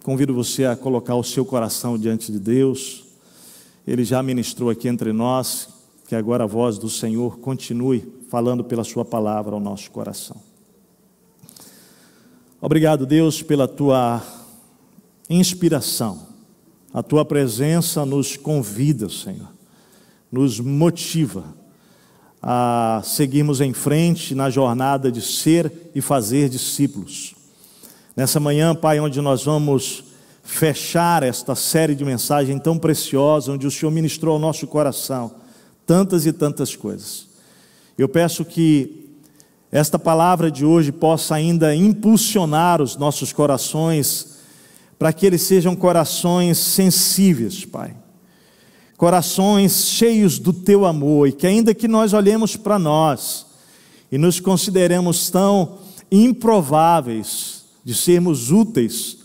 convido você a colocar o seu coração diante de Deus. Ele já ministrou aqui entre nós, que agora a voz do Senhor continue falando pela sua palavra ao nosso coração. Obrigado, Deus, pela tua inspiração. A tua presença nos convida, Senhor, nos motiva a seguirmos em frente na jornada de ser e fazer discípulos. Nessa manhã, Pai, onde nós vamos fechar esta série de mensagens tão preciosa, onde o Senhor ministrou ao nosso coração tantas e tantas coisas. Eu peço que esta palavra de hoje possa ainda impulsionar os nossos corações, para que eles sejam corações sensíveis, Pai. Corações cheios do Teu amor, e que ainda que nós olhemos para nós e nos consideremos tão improváveis de sermos úteis,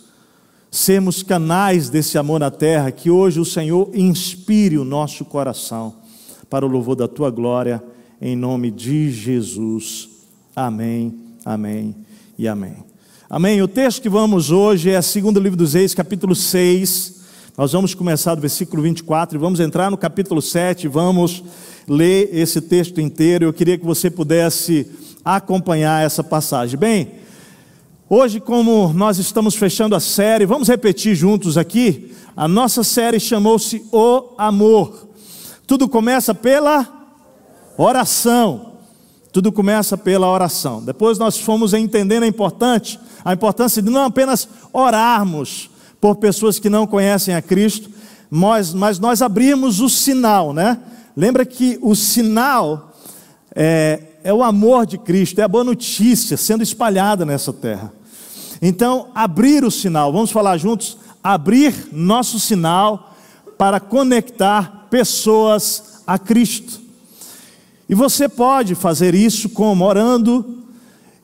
sermos canais desse amor na terra, que hoje o Senhor inspire o nosso coração para o louvor da Tua glória, em nome de Jesus. Amém, amém e amém. Amém. O texto que vamos hoje é 2º livro dos Reis, capítulo 6. Nós vamos começar do versículo 24 e vamos entrar no capítulo 7, vamos ler esse texto inteiro. Eu queria que você pudesse acompanhar essa passagem. Bem, hoje, como nós estamos fechando a série, vamos repetir juntos aqui. A nossa série chamou-se O Amor. Tudo começa pela oração. Tudo começa pela oração. Depois nós fomos entendendo a importância de não apenas orarmos por pessoas que não conhecem a Cristo, mas nós abrimos o sinal, né? Lembra que o sinal é o amor de Cristo, é a boa notícia sendo espalhada nessa terra. Então, abrir o sinal, vamos falar juntos, abrir nosso sinal para conectar pessoas a Cristo. E você pode fazer isso como? Orando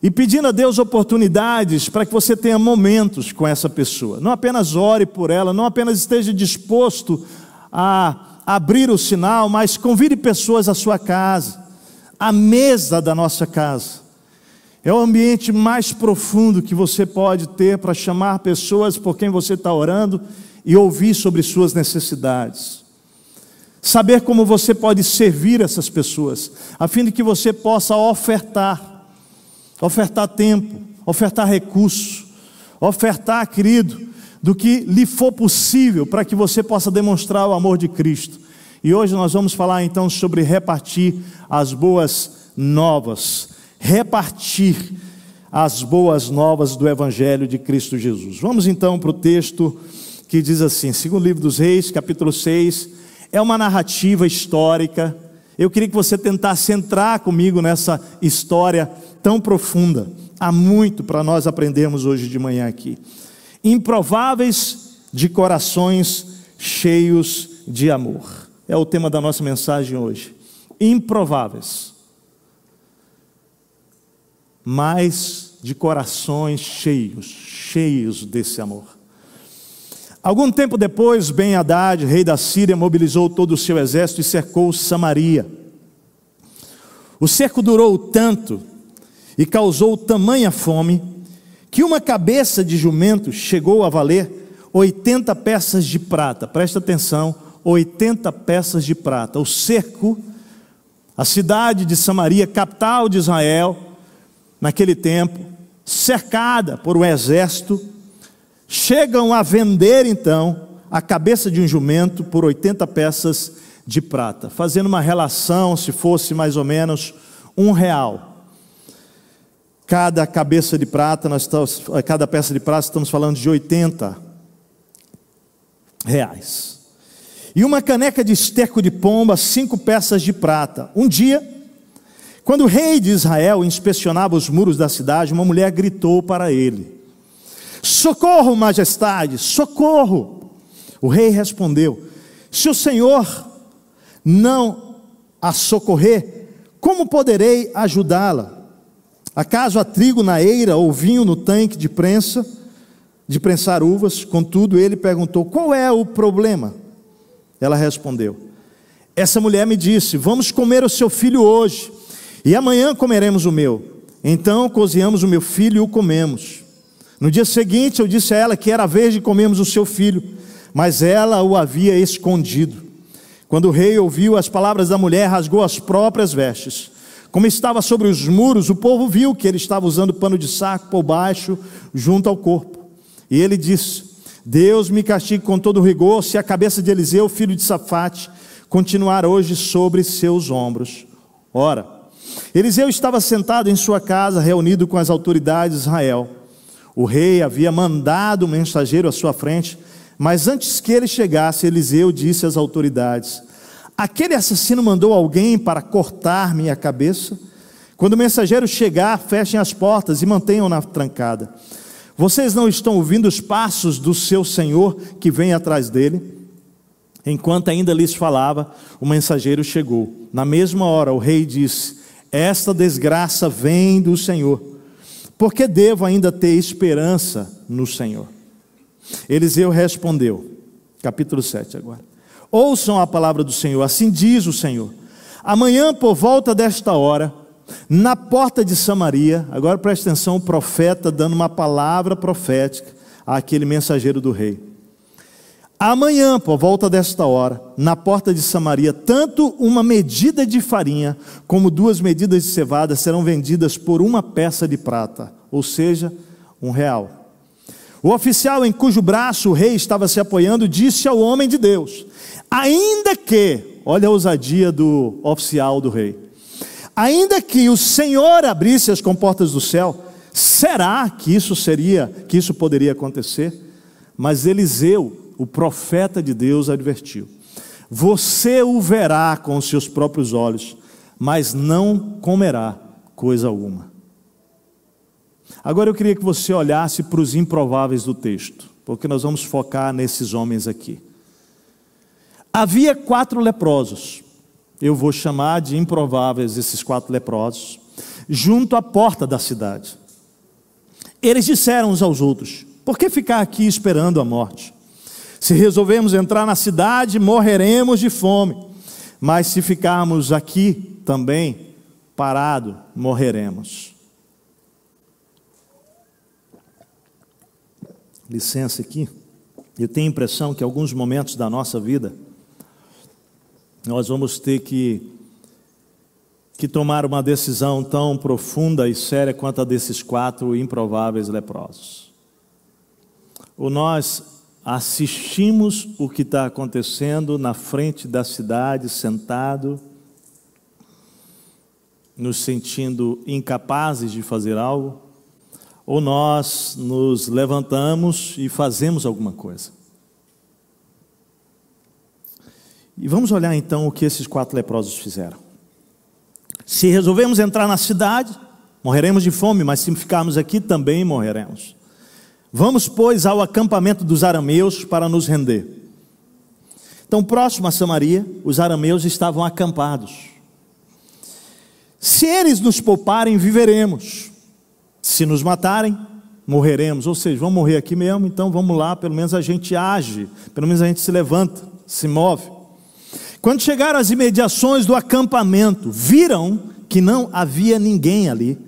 e pedindo a Deus oportunidades para que você tenha momentos com essa pessoa. Não apenas ore por ela, não apenas esteja disposto a abrir o sinal, mas convide pessoas à sua casa, à mesa da nossa casa. É o ambiente mais profundo que você pode ter para chamar pessoas por quem você está orando e ouvir sobre suas necessidades. Saber como você pode servir essas pessoas, a fim de que você possa ofertar tempo, ofertar recursos, ofertar, querido, do que lhe for possível para que você possa demonstrar o amor de Cristo. E hoje nós vamos falar então sobre repartir as boas novas, repartir as boas novas do Evangelho de Cristo Jesus. Vamos então para o texto que diz assim, 2º livro dos Reis, capítulo 6, é uma narrativa histórica. Eu queria que você tentasse entrar comigo nessa história tão profunda. Há muito para nós aprendermos hoje de manhã aqui. Improváveis de corações cheios de amor. É o tema da nossa mensagem hoje. Improváveis, mas de corações cheios desse amor. Algum tempo depois, Ben-Hadad, rei da Síria, mobilizou todo o seu exército e cercou Samaria. O cerco durou tanto e causou tamanha fome, que uma cabeça de jumento chegou a valer 80 peças de prata. Presta atenção, 80 peças de prata. O cerco, a cidade de Samaria, capital de Israel, naquele tempo, cercada por um exército, chegam a vender então a cabeça de um jumento por 80 peças de prata, fazendo uma relação, se fosse mais ou menos R$1. Cada cabeça de prata, cada peça de prata, estamos falando de R$80. E uma caneca de esterco de pomba, 5 peças de prata. Um dia, quando o rei de Israel inspecionava os muros da cidade, uma mulher gritou para ele: socorro, majestade, socorro! O rei respondeu: se o Senhor não a socorrer, como poderei ajudá-la? Acaso há trigo na eira ou vinho no tanque de prensar uvas? Contudo, ele perguntou: qual é o problema? Ela respondeu: essa mulher me disse: vamos comer o seu filho hoje, e amanhã comeremos o meu. Então cozinhamos o meu filho e o comemos. No dia seguinte eu disse a ela que era a vez de comermos o seu filho, mas ela o havia escondido. Quando o rei ouviu as palavras da mulher, rasgou as próprias vestes. Como estava sobre os muros, o povo viu que ele estava usando pano de saco por baixo, junto ao corpo. E ele disse: Deus me castigue com todo rigor, se a cabeça de Eliseu, filho de Safate, continuar hoje sobre seus ombros. Ora, Eliseu estava sentado em sua casa, reunido com as autoridades de Israel. O rei havia mandado um mensageiro à sua frente, mas antes que ele chegasse, Eliseu disse às autoridades: aquele assassino mandou alguém para cortar minha cabeça? Quando o mensageiro chegar, fechem as portas e mantenham-na trancada. Vocês não estão ouvindo os passos do seu senhor que vem atrás dele? Enquanto ainda lhes falava, o mensageiro chegou. Na mesma hora o rei disse: esta desgraça vem do Senhor. Por que devo ainda ter esperança no Senhor? Eliseu respondeu, capítulo 7 agora: ouçam a palavra do Senhor, assim diz o Senhor: amanhã por volta desta hora, na porta de Samaria, agora preste atenção, o profeta dando uma palavra profética àquele mensageiro do rei. Amanhã por volta desta hora, na porta de Samaria, tanto uma medida de farinha como 2 medidas de cevada serão vendidas por 1 peça de prata, ou seja, R$1. O oficial em cujo braço o rei estava se apoiando disse ao homem de Deus: ainda que, olha a ousadia do oficial do rei, ainda que o Senhor abrisse as comportas do céu, será que isso poderia acontecer? Mas Eliseu, o profeta de Deus, advertiu: você o verá com os seus próprios olhos, mas não comerá coisa alguma. Agora eu queria que você olhasse para os improváveis do texto, porque nós vamos focar nesses homens aqui. Havia 4 leprosos, eu vou chamar de improváveis esses 4 leprosos, junto à porta da cidade. Eles disseram uns aos outros: por que ficar aqui esperando a morte? Se resolvermos entrar na cidade, morreremos de fome, mas se ficarmos aqui também, parado, morreremos. Licença aqui, eu tenho a impressão que em alguns momentos da nossa vida, nós vamos ter que tomar uma decisão tão profunda e séria quanto a desses 4 improváveis leprosos. Ou nós assistimos o que está acontecendo na frente da cidade, sentado, nos sentindo incapazes de fazer algo, ou nós nos levantamos e fazemos alguma coisa. E vamos olhar então o que esses 4 leprosos fizeram. Se resolvemos entrar na cidade, morreremos de fome, mas se ficarmos aqui também morreremos. Vamos, pois, ao acampamento dos arameus para nos render. Então, próximo a Samaria, os arameus estavam acampados. Se eles nos pouparem, viveremos. Se nos matarem, morreremos. Ou seja, vamos morrer aqui mesmo, então vamos lá, pelo menos a gente age, pelo menos a gente se levanta, se move. Quando chegaram às imediações do acampamento, viram que não havia ninguém ali,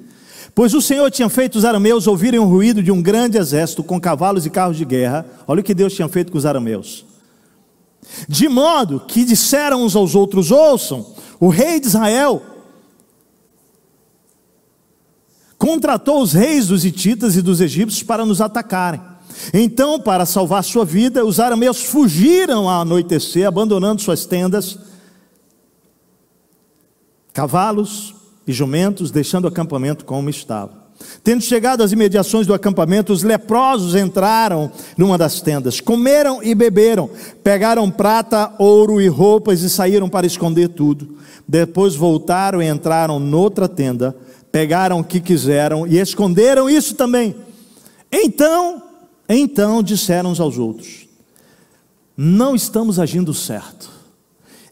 pois o Senhor tinha feito os arameus ouvirem o ruído de um grande exército com cavalos e carros de guerra. Olha o que Deus tinha feito com os arameus. De modo que disseram uns aos outros: ouçam, o rei de Israel contratou os reis dos hititas e dos egípcios para nos atacarem. Então, para salvar sua vida, os arameus fugiram ao anoitecer, abandonando suas tendas, cavalos e jumentos, deixando o acampamento como estava. Tendo chegado às imediações do acampamento, os leprosos entraram numa das tendas, comeram e beberam, pegaram prata, ouro e roupas e saíram para esconder tudo. Depois voltaram e entraram noutra tenda, pegaram o que quiseram e esconderam isso também. Então disseram uns aos outros: não estamos agindo certo.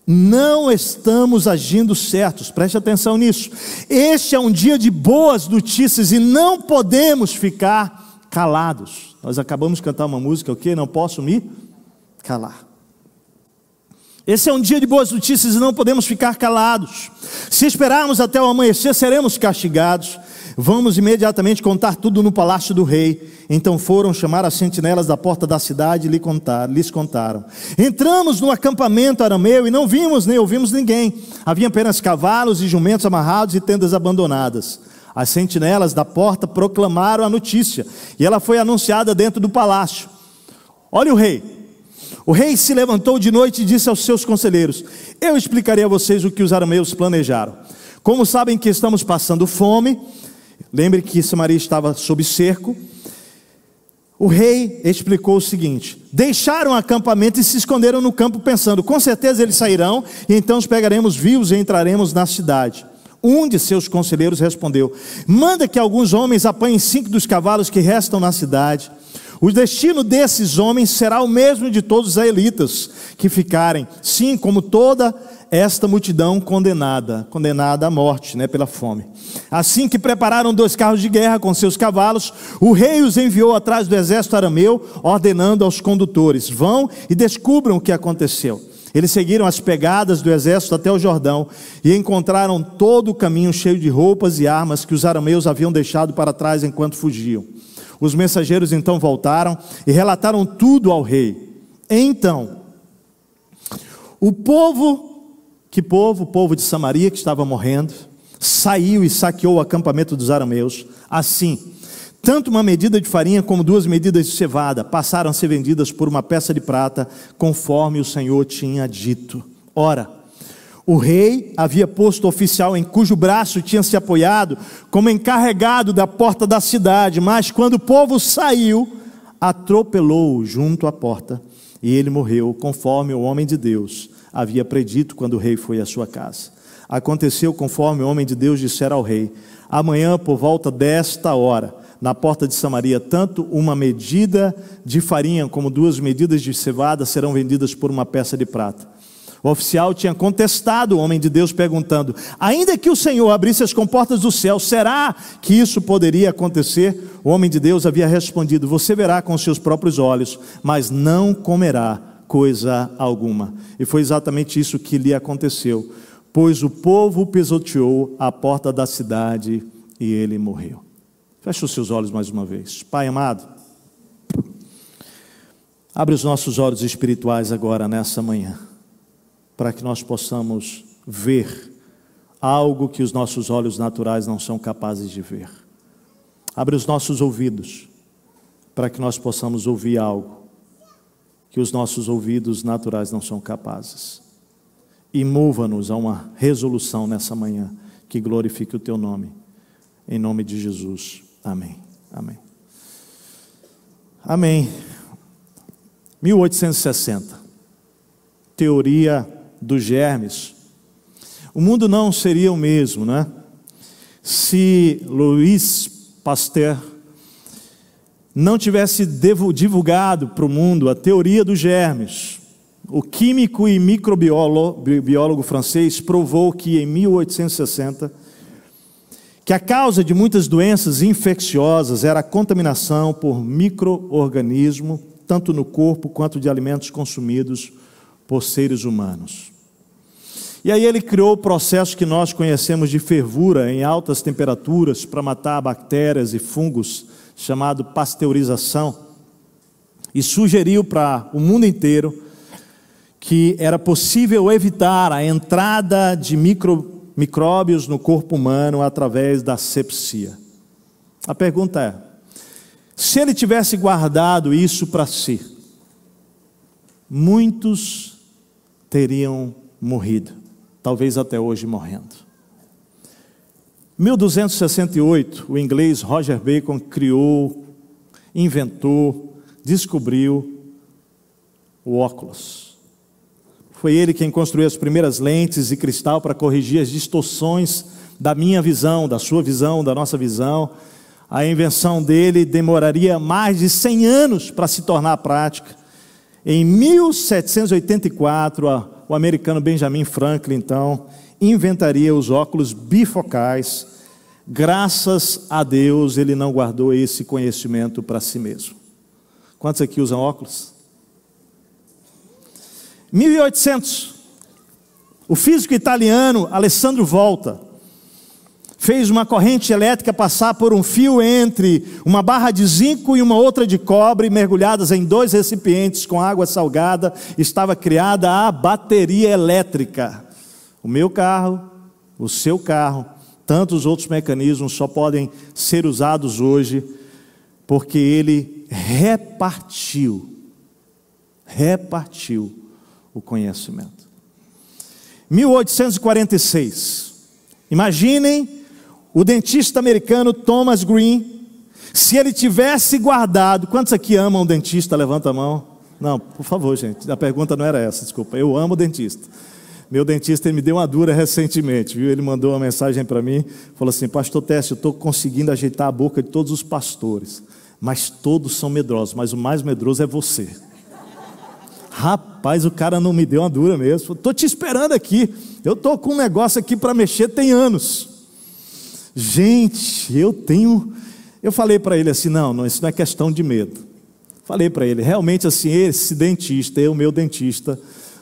Não estamos agindo certos, preste atenção nisso. Este é um dia de boas notícias e não podemos ficar calados. Nós acabamos de cantar uma música, o quê? Não posso me calar. Esse é um dia de boas notícias e não podemos ficar calados. Se esperarmos até o amanhecer, seremos castigados. Vamos imediatamente contar tudo no palácio do rei. Então foram chamar as sentinelas da porta da cidade e lhes contaram. Entramos no acampamento arameu e não vimos nem ouvimos ninguém. Havia apenas cavalos e jumentos amarrados e tendas abandonadas. As sentinelas da porta proclamaram a notícia, e ela foi anunciada dentro do palácio. Olha o rei. O rei se levantou de noite e disse aos seus conselheiros: eu explicarei a vocês o que os arameus planejaram. Como sabem que estamos passando fome, lembre que Samaria estava sob cerco. O rei explicou o seguinte: deixaram o acampamento e se esconderam no campo, pensando, com certeza eles sairão, e então os pegaremos vivos e entraremos na cidade. Um de seus conselheiros respondeu: manda que alguns homens apanhem 5 dos cavalos que restam na cidade. O destino desses homens será o mesmo de todos os israelitas que ficarem, sim, como toda esta multidão condenada à morte, pela fome. Assim que prepararam 2 carros de guerra com seus cavalos, o rei os enviou atrás do exército arameu, ordenando aos condutores: vão e descubram o que aconteceu. Eles seguiram as pegadas do exército até o Jordão e encontraram todo o caminho cheio de roupas e armas que os arameus haviam deixado para trás enquanto fugiam. Os mensageiros então voltaram e relataram tudo ao rei. Então, o povo de Samaria, que estava morrendo, saiu e saqueou o acampamento dos arameus. Assim, tanto uma medida de farinha como 2 medidas de cevada passaram a ser vendidas por uma peça de prata, conforme o Senhor tinha dito. Ora, o rei havia posto oficial em cujo braço tinha se apoiado como encarregado da porta da cidade, mas quando o povo saiu, atropelou-o junto à porta, e ele morreu, conforme o homem de Deus havia predito quando o rei foi à sua casa. Aconteceu conforme o homem de Deus dissera ao rei: amanhã, por volta desta hora, na porta de Samaria, tanto uma medida de farinha como 2 medidas de cevada serão vendidas por uma peça de prata. O oficial tinha contestado o homem de Deus, perguntando: ainda que o Senhor abrisse as comportas do céu, será que isso poderia acontecer? O homem de Deus havia respondido: você verá com os seus próprios olhos, mas não comerá coisa alguma. E foi exatamente isso que lhe aconteceu, pois o povo pisoteou a porta da cidade e ele morreu. Feche os seus olhos mais uma vez. Pai amado, abre os nossos olhos espirituais agora nessa manhã, para que nós possamos ver algo que os nossos olhos naturais não são capazes de ver. Abre os nossos ouvidos, para que nós possamos ouvir algo que os nossos ouvidos naturais não são capazes. E mova-nos a uma resolução nessa manhã, que glorifique o Teu nome. Em nome de Jesus. Amém. Amém. Amém. 1860. Teoria dos germes. O mundo não seria o mesmo, se Louis Pasteur não tivesse divulgado para o mundo a teoria dos germes. O químico e microbiólogo francês provou que em 1860 que a causa de muitas doenças infecciosas era a contaminação por micro-organismo, tanto no corpo quanto de alimentos consumidos por seres humanos. E aí ele criou o processo que nós conhecemos de fervura em altas temperaturas para matar bactérias e fungos, chamado pasteurização, e sugeriu para o mundo inteiro que era possível evitar a entrada de micróbios no corpo humano através da asepsia. A pergunta é: se ele tivesse guardado isso para si, muitos teriam morrido, talvez até hoje morrendo. Em 1268, o inglês Roger Bacon criou, inventou, descobriu o óculos. Foi ele quem construiu as primeiras lentes de cristal para corrigir as distorções da minha visão, da sua visão, da nossa visão. A invenção dele demoraria mais de 100 anos para se tornar prática. Em 1784, o americano Benjamin Franklin, então, inventaria os óculos bifocais. Graças a Deus, ele não guardou esse conhecimento para si mesmo. Quantos aqui usam óculos? 1800, o físico italiano Alessandro Volta fez uma corrente elétrica passar por um fio entre uma barra de zinco e uma outra de cobre, mergulhadas em 2 recipientes com água salgada. Estava criada a bateria elétrica. O meu carro, o seu carro, tantos outros mecanismos só podem ser usados hoje porque ele repartiu o conhecimento. 1846, imaginem o dentista americano Thomas Green, se ele tivesse guardado... Quantos aqui amam o dentista? Levanta a mão. Não, por favor, gente, a pergunta não era essa, desculpa. Eu amo o dentista. Meu dentista, ele me deu uma dura recentemente, viu? Ele mandou uma mensagem para mim, falou assim: pastor Técio, eu estou conseguindo ajeitar a boca de todos os pastores, mas todos são medrosos, mas o mais medroso é você. Rapaz, o cara não me deu uma dura mesmo. Estou te esperando aqui, eu estou com um negócio aqui para mexer tem anos. Gente, eu falei para ele assim, não, isso não é questão de medo. Falei para ele, realmente assim, esse dentista, o meu dentista,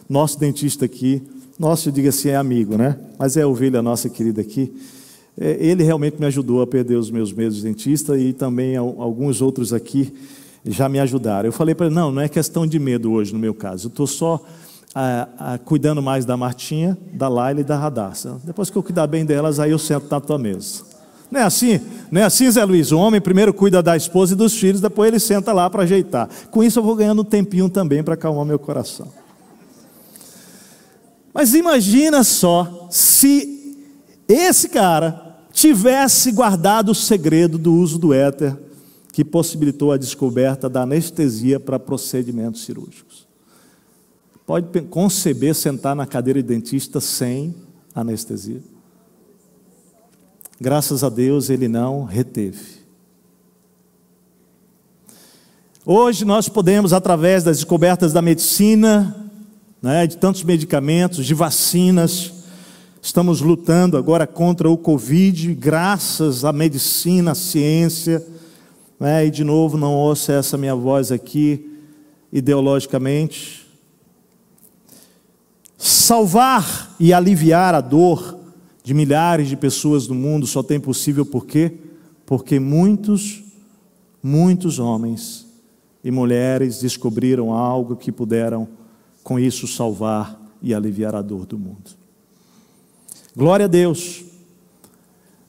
nosso dentista aqui, nosso, eu digo assim, é amigo, né? Mas é a ovelha nossa querida aqui. Ele realmente me ajudou a perder os meus medos de dentista, e também alguns outros aqui já me ajudaram. Eu falei para ele, não é questão de medo hoje no meu caso, eu estou só cuidando mais da Martinha, da Laila e da Radassa. Depois que eu cuidar bem delas, aí eu sento na tua mesa. Não é assim? Não é assim, Zé Luiz? O homem primeiro cuida da esposa e dos filhos, depois ele senta lá para ajeitar. Com isso eu vou ganhando um tempinho também para acalmar meu coração. Mas imagina só se esse cara tivesse guardado o segredo do uso do éter, que possibilitou a descoberta da anestesia para procedimentos cirúrgicos. Pode conceber sentar na cadeira de dentista sem anestesia? Graças a Deus ele não reteve. Hoje nós podemos, através das descobertas da medicina, de tantos medicamentos, de vacinas, estamos lutando agora contra o Covid, graças à medicina, à ciência, e de novo, não ouça essa minha voz aqui, ideologicamente. Salvar e aliviar a dor de milhares de pessoas no mundo só tem possível por quê? Porque muitos homens e mulheres descobriram algo que puderam com isso salvar e aliviar a dor do mundo. Glória a Deus.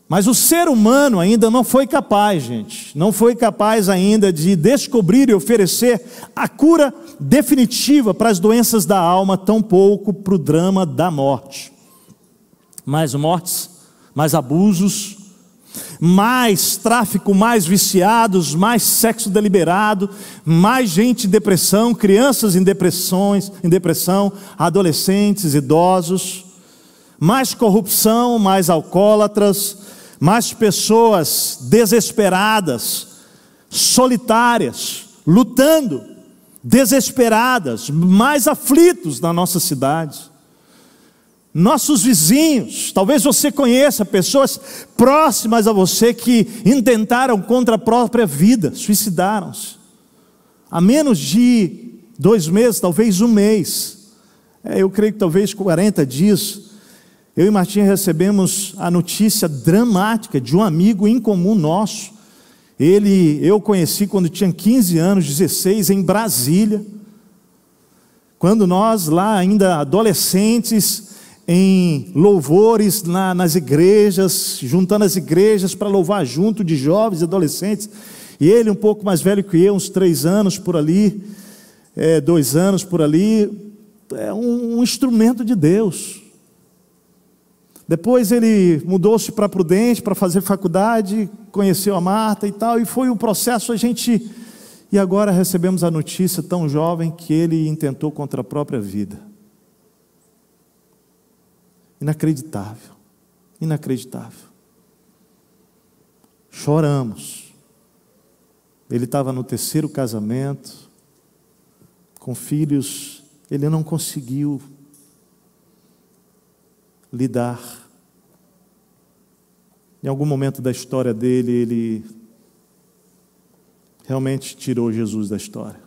Mas o ser humano ainda não foi capaz, gente, não foi capaz ainda de descobrir e oferecer a cura definitiva para as doenças da alma, tampouco para o drama da morte. Mais mortes, mais abusos, mais tráfico, mais viciados, mais sexo deliberado, mais gente em depressão, crianças em depressão, adolescentes, idosos, mais corrupção, mais alcoólatras, mais pessoas desesperadas, solitárias, lutando, desesperadas, mais aflitos na nossa cidade. Nossos vizinhos, talvez você conheça pessoas próximas a você que intentaram contra a própria vida, suicidaram-se. Há menos de 2 meses, talvez 1 mês, eu creio que talvez 40 dias, eu e Martinha recebemos a notícia dramática de um amigo em comum nosso. Eu conheci quando tinha 15 anos, 16, em Brasília. Quando nós lá ainda adolescentes, em louvores nas igrejas, juntando as igrejas para louvar junto de jovens e adolescentes. E ele um pouco mais velho que eu, uns 3 anos por ali, 2 anos por ali, um instrumento de Deus. Depois ele mudou-se para Prudente para fazer faculdade, conheceu a Marta e tal, e foi um processo e agora recebemos a notícia tão jovem que ele intentou contra a própria vida. Inacreditável, inacreditável. Choramos. Ele estava no 3º casamento, com filhos, ele não conseguiu lidar. Em algum momento da história dele, ele realmente tirou Jesus da história,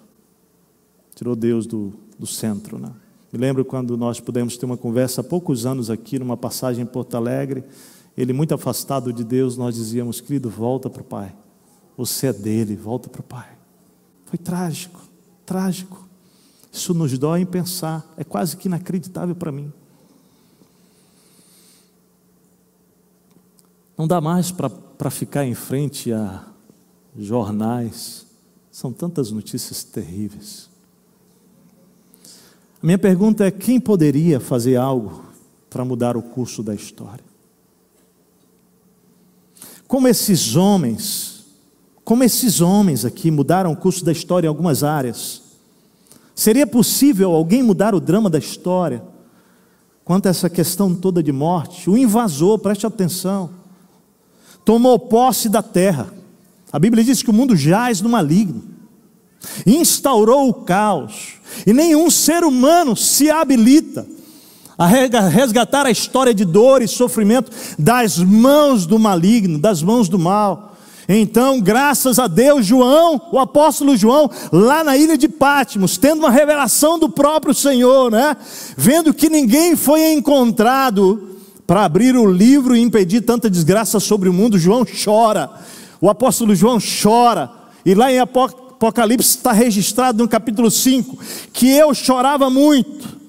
tirou Deus do centro, Me lembro quando nós pudemos ter uma conversa há poucos anos aqui, numa passagem em Porto Alegre, ele muito afastado de Deus, nós dizíamos: querido, volta para o Pai, você é dele, volta para o Pai. Foi trágico, trágico. Isso nos dói em pensar, é quase que inacreditável para mim. Não dá mais para ficar em frente a jornais, são tantas notícias terríveis. A minha pergunta é: quem poderia fazer algo para mudar o curso da história? Como esses homens aqui mudaram o curso da história em algumas áreas, seria possível alguém mudar o drama da história quanto a essa questão toda de morte? O invasor, preste atenção, tomou posse da terra. A Bíblia diz que o mundo jaz no maligno, instaurou o caos, e nenhum ser humano se habilita a resgatar a história de dor e sofrimento das mãos do maligno, das mãos do mal. Então, graças a Deus, João, o apóstolo João, lá na ilha de Patmos, tendo uma revelação do próprio Senhor, né? Vendo que ninguém foi encontrado para abrir o livro e impedir tanta desgraça sobre o mundo, João chora. O apóstolo João chora, e lá em Apocalipse está registrado no capítulo 5, que eu chorava muito.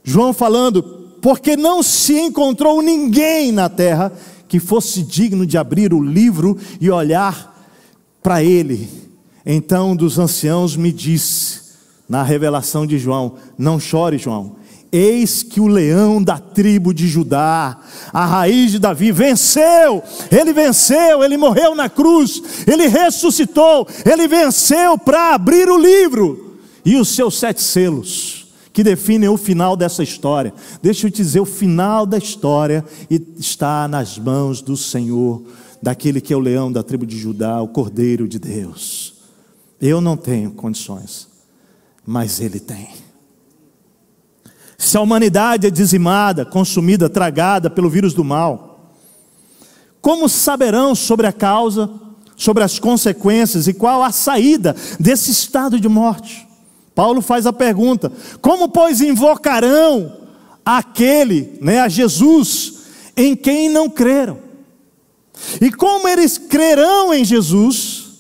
João falando, porque não se encontrou ninguém na terra que fosse digno de abrir o livro e olhar para ele. Então um dos anciãos me disse, na revelação de João: não chore, João, eis que o leão da tribo de Judá, a raiz de Davi, venceu, ele morreu na cruz, ele ressuscitou, ele venceu para abrir o livro e os seus 7 selos, que definem o final dessa história. Deixa eu te dizer, o final da história está nas mãos do Senhor, daquele que é o leão da tribo de Judá, o Cordeiro de Deus. Eu não tenho condições, mas Ele tem. Se a humanidade é dizimada, consumida, tragada pelo vírus do mal, como saberão sobre a causa, sobre as consequências e qual a saída desse estado de morte? Paulo faz a pergunta: como pois invocarão aquele, a Jesus, em quem não creram? E como eles crerão em Jesus?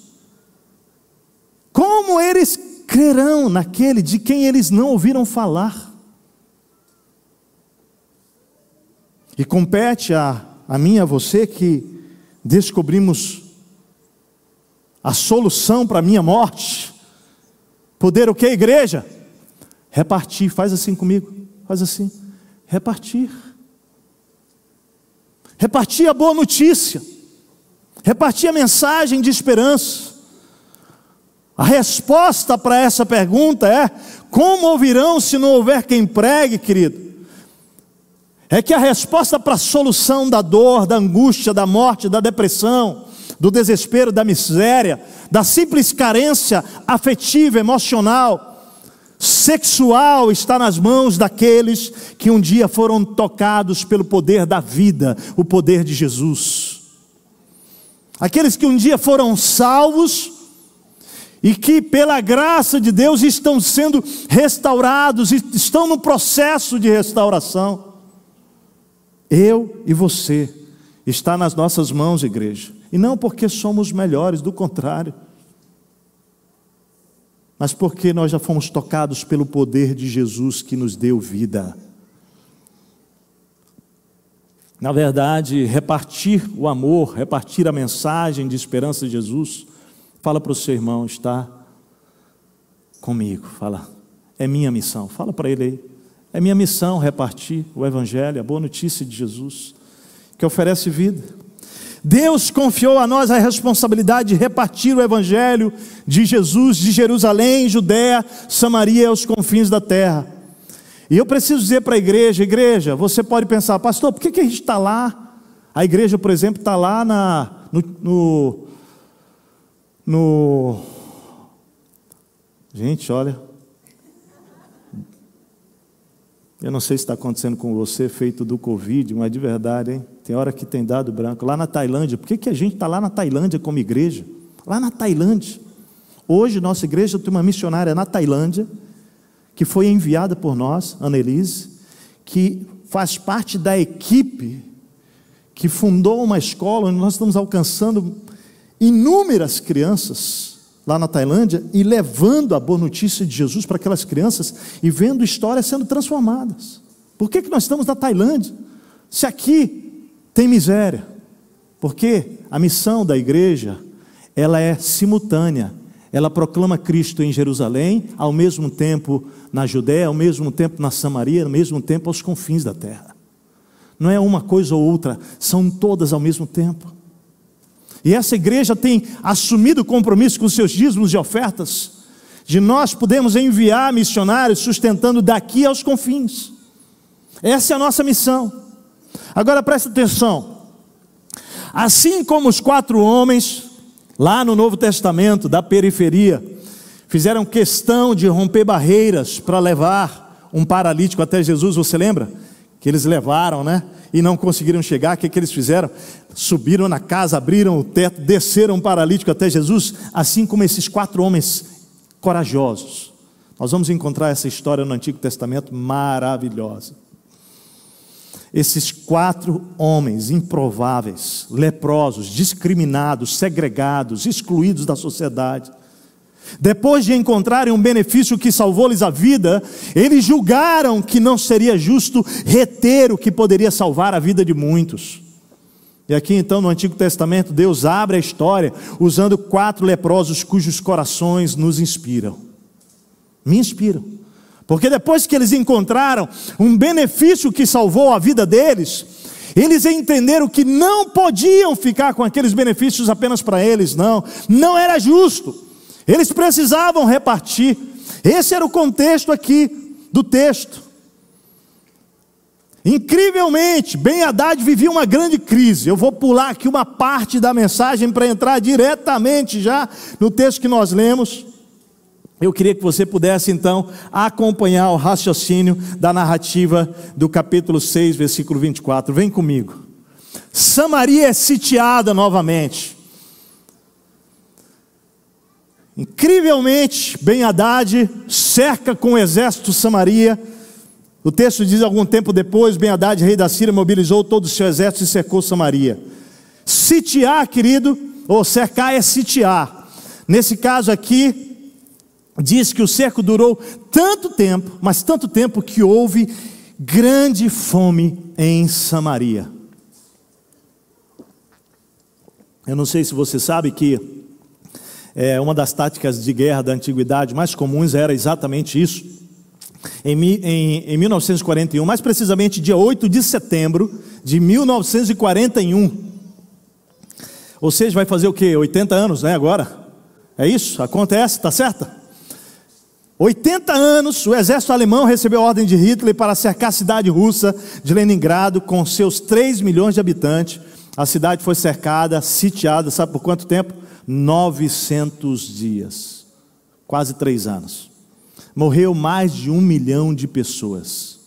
Como eles crerão naquele de quem eles não ouviram falar? E compete a mim e a você que descobrimos a solução para a minha morte. Poder o que, igreja? Repartir. Faz assim comigo, faz assim. Repartir. Repartir a boa notícia. Repartir a mensagem de esperança. A resposta para essa pergunta é: como ouvirão se não houver quem pregue, querido? É que a resposta para a solução da dor, da angústia, da morte, da depressão, do desespero, da miséria, da simples carência afetiva, emocional, sexual, está nas mãos daqueles que um dia foram tocados pelo poder da vida, o poder de Jesus. Aqueles que um dia foram salvos e que pela graça de Deus estão sendo restaurados, estão no processo de restauração. Eu e você, está nas nossas mãos, igreja. E não porque somos melhores, do contrário, mas porque nós já fomos tocados pelo poder de Jesus que nos deu vida. Na verdade, repartir o amor, repartir a mensagem de esperança de Jesus, fala para o seu irmão: está comigo, fala, é minha missão, fala para ele aí, é minha missão repartir o Evangelho, a boa notícia de Jesus, que oferece vida. Deus confiou a nós a responsabilidade de repartir o Evangelho de Jesus, de Jerusalém, Judéia, Samaria e aos confins da terra. E eu preciso dizer para a igreja, você pode pensar: pastor, por que a gente está lá? A igreja, por exemplo, está lá Gente, olha, eu não sei se está acontecendo com você, feito do Covid, mas de verdade, hein? Tem hora que tem dado branco. Lá na Tailândia, por que a gente está lá na Tailândia como igreja? Lá na Tailândia. Hoje, nossa igreja tem uma missionária na Tailândia, que foi enviada por nós, Annelise, que faz parte da equipe que fundou uma escola onde nós estamos alcançando inúmeras crianças lá na Tailândia e levando a boa notícia de Jesus para aquelas crianças e vendo histórias sendo transformadas. Por que nós estamos na Tailândia? Se aqui tem miséria. Porque a missão da igreja, ela é simultânea. Ela proclama Cristo em Jerusalém, ao mesmo tempo na Judéia, ao mesmo tempo na Samaria, ao mesmo tempo aos confins da terra. Não é uma coisa ou outra, são todas ao mesmo tempo. E essa igreja tem assumido o compromisso com os seus dízimos e ofertas, de nós podemos enviar missionários sustentando daqui aos confins. Essa é a nossa missão. Agora presta atenção. Assim como os 4 homens, lá no Novo Testamento, da periferia, fizeram questão de romper barreiras para levar um paralítico até Jesus, você lembra? Que eles levaram, né? E não conseguiram chegar, o que eles fizeram? Subiram na casa, abriram o teto, desceram um paralítico até Jesus, assim como esses 4 homens corajosos. Nós vamos encontrar essa história no Antigo Testamento maravilhosa. Esses 4 homens improváveis, leprosos, discriminados, segregados, excluídos da sociedade, depois de encontrarem um benefício que salvou-lhes a vida, eles julgaram que não seria justo reter o que poderia salvar a vida de muitos. E aqui então no Antigo Testamento Deus abre a história usando 4 leprosos cujos corações nos inspiram. Me inspiram. Porque depois que eles encontraram um benefício que salvou a vida deles, eles entenderam que não podiam ficar com aqueles benefícios apenas para eles, não era justo, eles precisavam repartir. Esse era o contexto aqui do texto. Incrivelmente, Ben-Hadad vivia uma grande crise. Eu vou pular aqui uma parte da mensagem para entrar diretamente já no texto que nós lemos. Eu queria que você pudesse então acompanhar o raciocínio da narrativa do capítulo 6, versículo 24. Vem comigo. Samaria é sitiada novamente. Incrivelmente, Ben-Hadad cerca com o exército Samaria. O texto diz: algum tempo depois, Ben-Hadad, rei da Síria, mobilizou todo o seu exército e cercou Samaria. Sitiar, querido, ou cercar é sitiar. Nesse caso aqui, diz que o cerco durou tanto tempo, mas tanto tempo que houve grande fome em Samaria. Eu não sei se você sabe que uma das táticas de guerra da antiguidade mais comuns era exatamente isso. Em 1941, mais precisamente dia 8 de setembro de 1941, ou seja, vai fazer o quê? 80 anos, né, agora? É isso? A conta é essa, está certa? 80 anos, o exército alemão recebeu a ordem de Hitler para cercar a cidade russa de Leningrado com seus 3 milhões de habitantes. A cidade foi cercada, sitiada, sabe por quanto tempo? 900 dias, quase 3 anos. Morreu mais de 1 milhão de pessoas.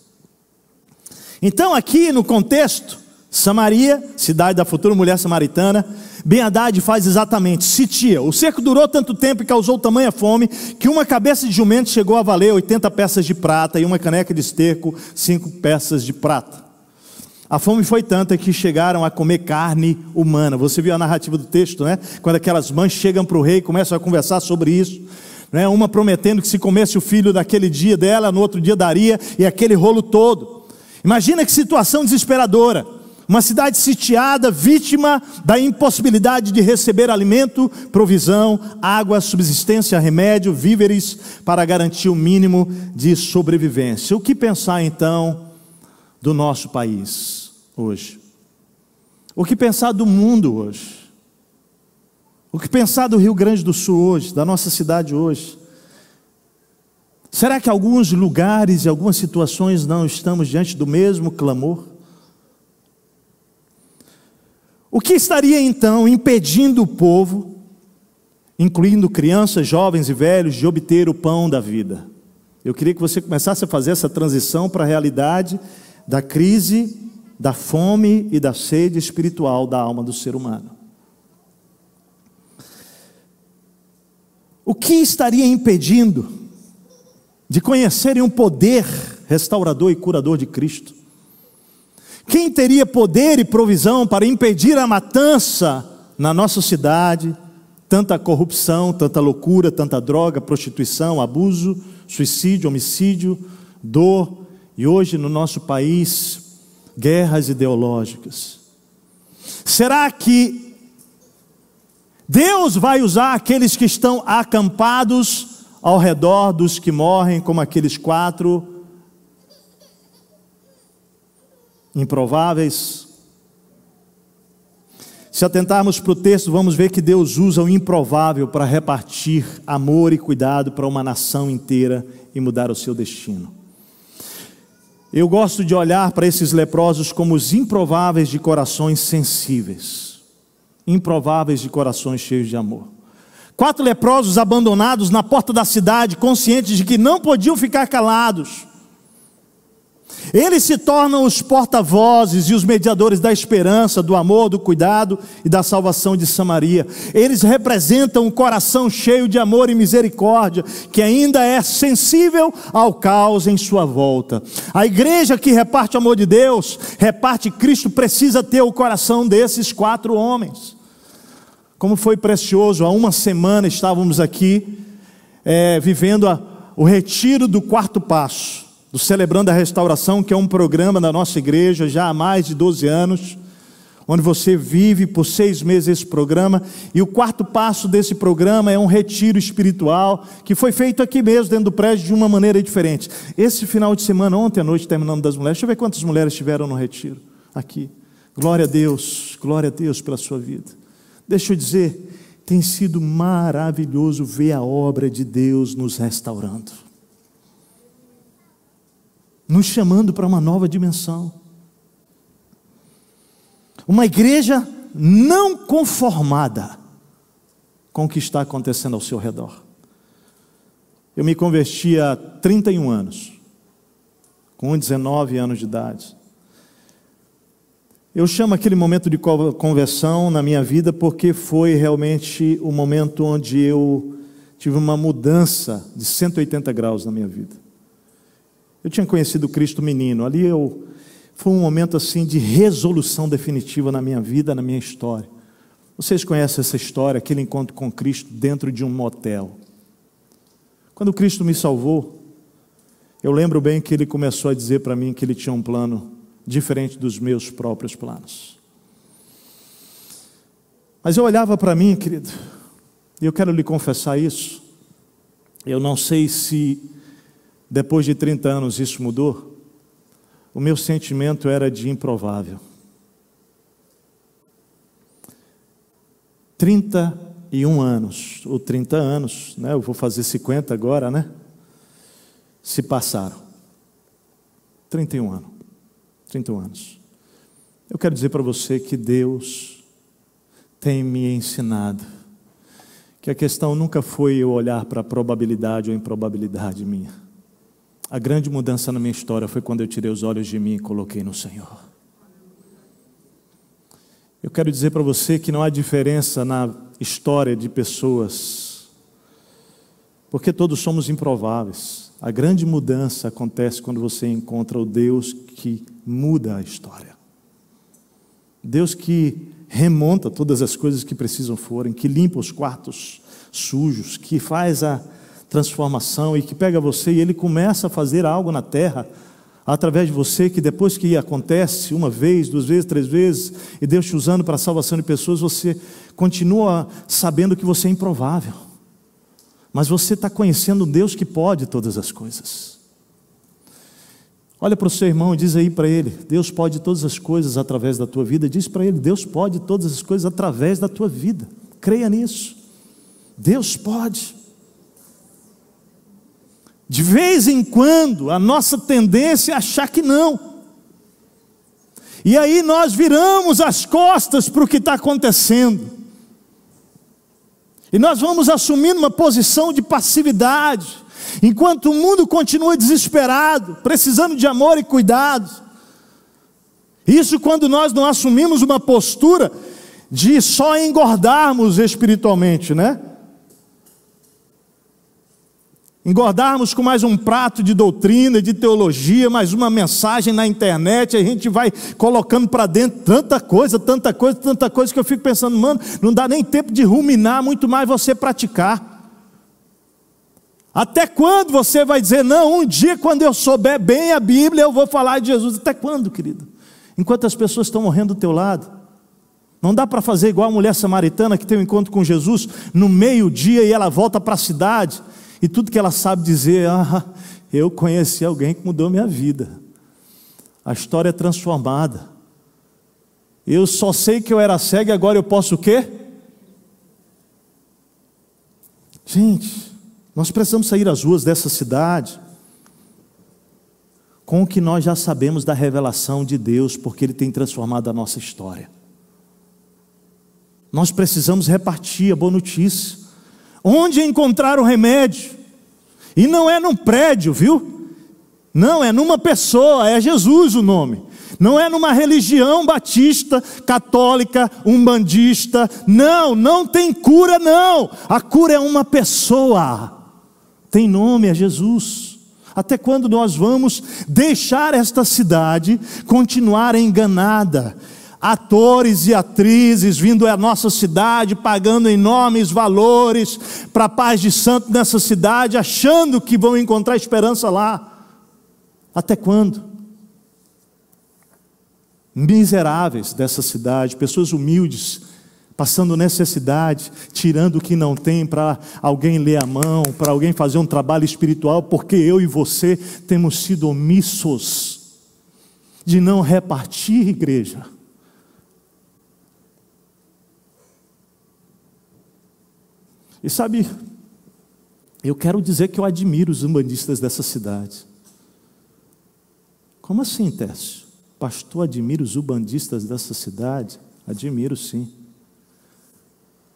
Então aqui no contexto, Samaria, cidade da futura mulher samaritana, Ben-Hadad faz exatamente, sitia. O cerco durou tanto tempo e causou tamanha fome que uma cabeça de jumento chegou a valer 80 peças de prata e uma caneca de esterco 5 peças de prata. A fome foi tanta que chegaram a comer carne humana. Você viu a narrativa do texto, né? Quando aquelas mães chegam para o rei e começam a conversar sobre isso, né? Uma prometendo que se comesse o filho daquele dia dela, no outro dia daria, e aquele rolo todo. Imagina que situação desesperadora. Uma cidade sitiada, vítima da impossibilidade de receber alimento, provisão, água, subsistência, remédio, víveres, para garantir o mínimo de sobrevivência. O que pensar então do nosso país hoje? O que pensar do mundo hoje? O que pensar do Rio Grande do Sul hoje, da nossa cidade hoje? Será que em alguns lugares e algumas situações não estamos diante do mesmo clamor? O que estaria então impedindo o povo, incluindo crianças, jovens e velhos, de obter o pão da vida? Eu queria que você começasse a fazer essa transição para a realidade da crise, da fome e da sede espiritual da alma do ser humano. O que estaria impedindo de conhecerem o poder restaurador e curador de Cristo? Quem teria poder e provisão para impedir a matança na nossa cidade? Tanta corrupção, tanta loucura, tanta droga, prostituição, abuso, suicídio, homicídio, dor, e hoje no nosso país, guerras ideológicas. Será que Deus vai usar aqueles que estão acampados ao redor dos que morrem, como aqueles 4 improváveis? Se atentarmos para o texto, vamos ver que Deus usa o improvável para repartir amor e cuidado para uma nação inteira e mudar o seu destino. Eu gosto de olhar para esses leprosos como os improváveis de corações sensíveis, improváveis de corações cheios de amor. 4 leprosos abandonados na porta da cidade, conscientes de que não podiam ficar calados. Eles se tornam os porta-vozes e os mediadores da esperança, do amor, do cuidado e da salvação de Samaria. Eles representam um coração cheio de amor e misericórdia, que ainda é sensível ao caos em sua volta. A igreja que reparte o amor de Deus, reparte Cristo, precisa ter o coração desses 4 homens. Como foi precioso, há uma semana estávamos aqui vivendo o retiro do 4º passo, do Celebrando a Restauração, que é um programa da nossa igreja já há mais de 12 anos, onde você vive por 6 meses esse programa, e o 4º passo desse programa é um retiro espiritual, que foi feito aqui mesmo, dentro do prédio, de uma maneira diferente. Esse final de semana, ontem à noite, terminando das mulheres, deixa eu ver quantas mulheres estiveram no retiro, aqui. Glória a Deus pela sua vida. Deixa eu dizer, tem sido maravilhoso ver a obra de Deus nos restaurando, nos chamando para uma nova dimensão. Uma igreja não conformada com o que está acontecendo ao seu redor. Eu me converti há 31 anos, com 19 anos de idade. Eu chamo aquele momento de conversão na minha vida porque foi realmente o momento onde eu tive uma mudança de 180 graus na minha vida. Eu tinha conhecido Cristo menino, foi um momento assim de resolução definitiva na minha vida, na minha história. Vocês conhecem essa história, aquele encontro com Cristo dentro de um motel. Quando Cristo me salvou, eu lembro bem que Ele começou a dizer para mim que Ele tinha um plano diferente dos meus próprios planos. Mas eu olhava para mim, querido, e eu quero lhe confessar isso, eu não sei se depois de 30 anos isso mudou. O meu sentimento era de improvável. 31 anos, ou 30 anos, né? Eu vou fazer 50 agora, né? Se passaram. 31 anos. Eu quero dizer para você que Deus tem me ensinado que a questão nunca foi eu olhar para a probabilidade ou improbabilidade minha. A grande mudança na minha história foi quando eu tirei os olhos de mim e coloquei no Senhor. Eu quero dizer para você que não há diferença na história de pessoas, porque todos somos improváveis. A grande mudança acontece quando você encontra o Deus que muda a história. Deus que remonta todas as coisas que precisam forem, que limpa os quartos sujos, que faz a transformação e que pega você e Ele começa a fazer algo na terra através de você, que depois que acontece 1 vez, 2 vezes, 3 vezes, e Deus te usando para a salvação de pessoas, você continua sabendo que você é improvável, mas você está conhecendo um Deus que pode todas as coisas. Olha para o seu irmão e diz aí para ele: Deus pode todas as coisas através da tua vida. Diz para ele: Deus pode todas as coisas através da tua vida. Creia nisso. Deus pode. De vez em quando, a nossa tendência é achar que não. E aí nós viramos as costas para o que está acontecendo. E nós vamos assumindo uma posição de passividade, enquanto o mundo continua desesperado, precisando de amor e cuidado. Isso quando nós não assumimos uma postura de só engordarmos espiritualmente, né? engordarmos com mais um prato de doutrina, de teologia, mais uma mensagem na internet, a gente vai colocando para dentro tanta coisa, que eu fico pensando, mano, não dá nem tempo de ruminar, muito mais você praticar. Até quando você vai dizer, não, um dia quando eu souber bem a Bíblia, eu vou falar de Jesus? Até quando, querido? Enquanto as pessoas estão morrendo do teu lado. Não dá para fazer igual a mulher samaritana que tem um encontro com Jesus no meio-dia e ela volta para a cidade e tudo que ela sabe dizer, eu conheci alguém que mudou minha vida. A história é transformada. Eu só sei que eu era cego e agora eu posso o quê? Gente, nós precisamos sair às ruas dessa cidade com o que nós já sabemos da revelação de Deus, porque Ele tem transformado a nossa história. Nós precisamos repartir a boa notícia. Onde encontrar o remédio? E não é num prédio, viu? Não, é numa pessoa, é Jesus o nome. Não é numa religião batista, católica, umbandista. Não, não tem cura não. A cura é uma pessoa. Tem nome, é Jesus. Até quando nós vamos deixar esta cidade continuar enganada? Atores e atrizes vindo à nossa cidade, pagando enormes valores para a paz de santo nessa cidade, achando que vão encontrar esperança lá. Até quando? Miseráveis dessa cidade, pessoas humildes, passando necessidade, tirando o que não tem para alguém ler a mão, para alguém fazer um trabalho espiritual, porque eu e você temos sido omissos de não repartir, igreja. E sabe, eu quero dizer que eu admiro os umbandistas dessa cidade. Como assim, Técio? Pastor, admira os umbandistas dessa cidade? Admiro sim.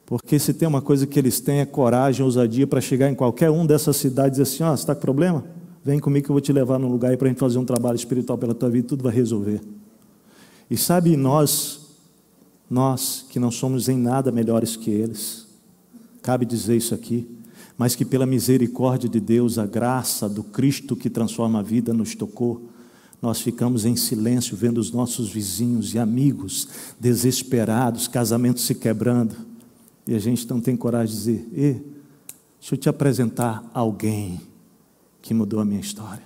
Porque se tem uma coisa que eles têm é coragem, ousadia para chegar em qualquer um dessas cidades e dizer assim, você está com problema? Vem comigo que eu vou te levar num lugar aí para a gente fazer um trabalho espiritual pela tua vida, tudo vai resolver. E sabe, nós que não somos em nada melhores que eles, cabe dizer isso aqui, mas que pela misericórdia de Deus, a graça do Cristo que transforma a vida nos tocou, nós ficamos em silêncio vendo os nossos vizinhos e amigos desesperados, casamentos se quebrando, e a gente não tem coragem de dizer, deixa eu te apresentar alguém que mudou a minha história.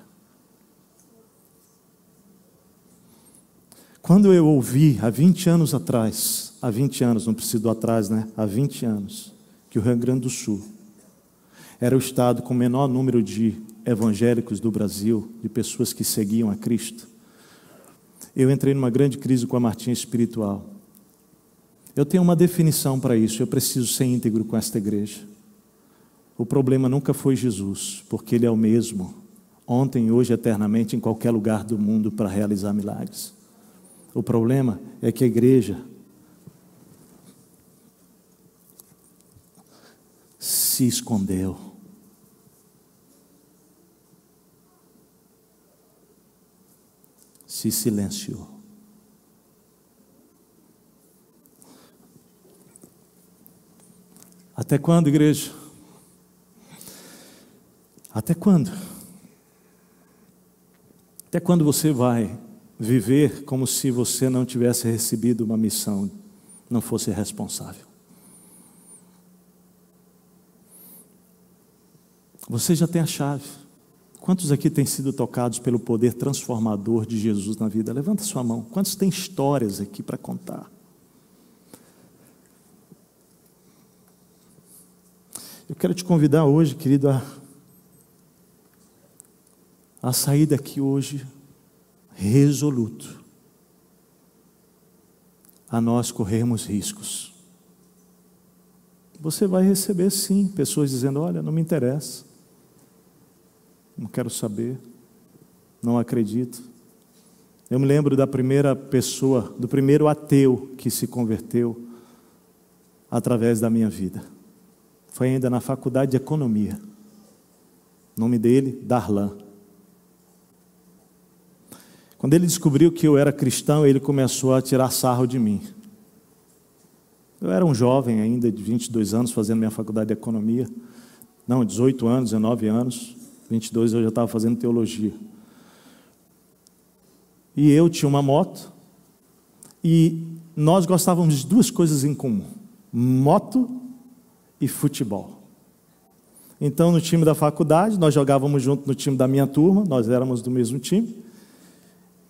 Quando eu ouvi, há 20 anos atrás, há 20 anos, não preciso atrás, né? Há 20 anos, que o Rio Grande do Sul era o estado com o menor número de evangélicos do Brasil, de pessoas que seguiam a Cristo, eu entrei numa grande crise com a Martinha espiritual. Eu tenho uma definição para isso, eu preciso ser íntegro com esta igreja. O problema nunca foi Jesus, porque Ele é o mesmo, ontem, hoje, eternamente, em qualquer lugar do mundo para realizar milagres. O problema é que a igreja se escondeu. Se silenciou. Até quando, igreja? Até quando? Até quando você vai viver como se você não tivesse recebido uma missão, não fosse responsável? Você já tem a chave. Quantos aqui têm sido tocados pelo poder transformador de Jesus na vida? Levanta sua mão. Quantos têm histórias aqui para contar? Eu quero te convidar hoje, querido, a sair daqui hoje resoluto a nós corrermos riscos. Você vai receber sim pessoas dizendo, olha, não me interessa, não quero saber, não acredito. Eu me lembro da primeira pessoa, do primeiro ateu que se converteu através da minha vida. Foi ainda na faculdade de economia. O nome dele, Darlan. Quando ele descobriu que eu era cristão, ele começou a tirar sarro de mim. Eu era um jovem ainda, de 22 anos, fazendo minha faculdade de economia. Não, 18 anos, 19 anos, 22 eu já estava fazendo teologia. E eu tinha uma moto, e nós gostávamos de duas coisas em comum: moto e futebol. Então, no time da faculdade, nós jogávamos junto no time da minha turma, nós éramos do mesmo time.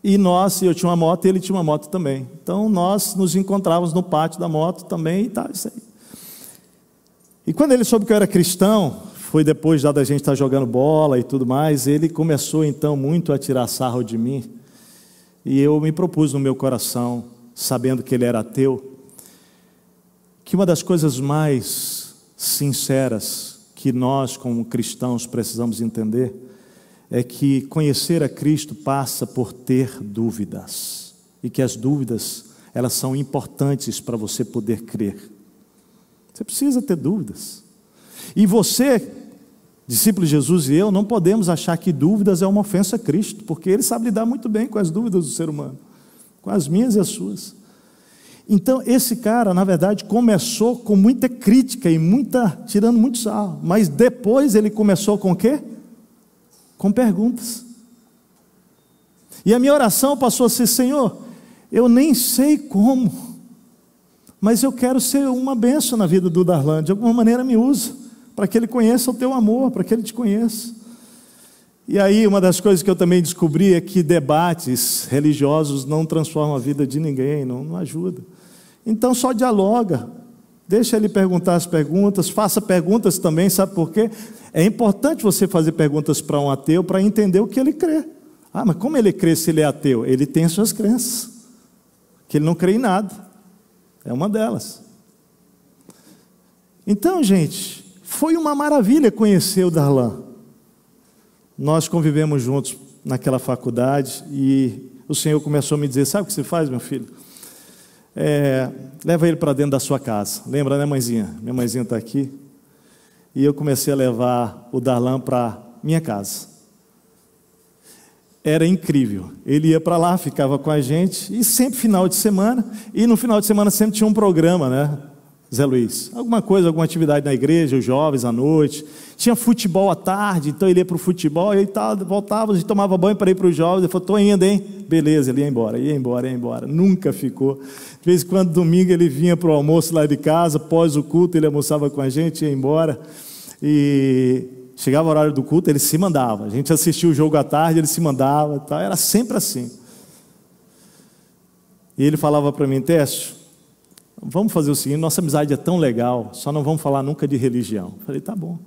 E eu tinha uma moto e ele tinha uma moto também. Então, nós nos encontrávamos no pátio da moto também e tal, isso aí. E quando ele soube que eu era cristão, foi depois já da gente estar jogando bola e tudo mais, ele começou então muito a tirar sarro de mim. E eu me propus no meu coração, sabendo que ele era ateu, que uma das coisas mais sinceras que nós como cristãos precisamos entender é que conhecer a Cristo passa por ter dúvidas, e que as dúvidas, elas são importantes para você poder crer. Você precisa ter dúvidas. E você, discípulo de Jesus, e eu não podemos achar que dúvidas é uma ofensa a Cristo, porque Ele sabe lidar muito bem com as dúvidas do ser humano, com as minhas e as suas. Então esse cara, na verdade, começou com muita crítica e tirando muito sarro, mas depois ele começou com o quê? Com perguntas. E a minha oração passou a ser: Senhor, eu nem sei como, mas eu quero ser uma bênção na vida do Darlan, de alguma maneira me usa, para que ele conheça o teu amor, para que ele te conheça. E aí uma das coisas que eu também descobri é que debates religiosos não transformam a vida de ninguém, não ajuda. Então só dialoga, deixa ele perguntar as perguntas, faça perguntas também, sabe por quê? É importante você fazer perguntas para um ateu para entender o que ele crê. Ah, mas como ele crê se ele é ateu? Ele tem as suas crenças, que ele não crê em nada, é uma delas. Então, gente, foi uma maravilha conhecer o Darlan. Nós convivemos juntos naquela faculdade e o Senhor começou a me dizer: sabe o que você faz, meu filho? Leva ele para dentro da sua casa. Lembra, né, mãezinha? Minha mãezinha está aqui. E eu comecei a levar o Darlan para minha casa. Era incrível. Ele ia para lá, ficava com a gente, e sempre final de semana, e no final de semana sempre tinha um programa, né, Zé Luiz? Alguma coisa, alguma atividade na igreja, os jovens à noite. Tinha futebol à tarde, então ele ia para o futebol, e aí voltava, a gente tomava banho para ir para os jovens. Ele falou: estou indo, hein? Beleza, ele ia embora. Nunca ficou. De vez em quando, domingo, ele vinha para o almoço lá de casa, após o culto, ele almoçava com a gente, ia embora. E chegava o horário do culto, ele se mandava. A gente assistia o jogo à tarde, ele se mandava, tá? Era sempre assim. E ele falava para mim: Técio, vamos fazer o seguinte, nossa amizade é tão legal, só não vamos falar nunca de religião. Eu falei: tá bom.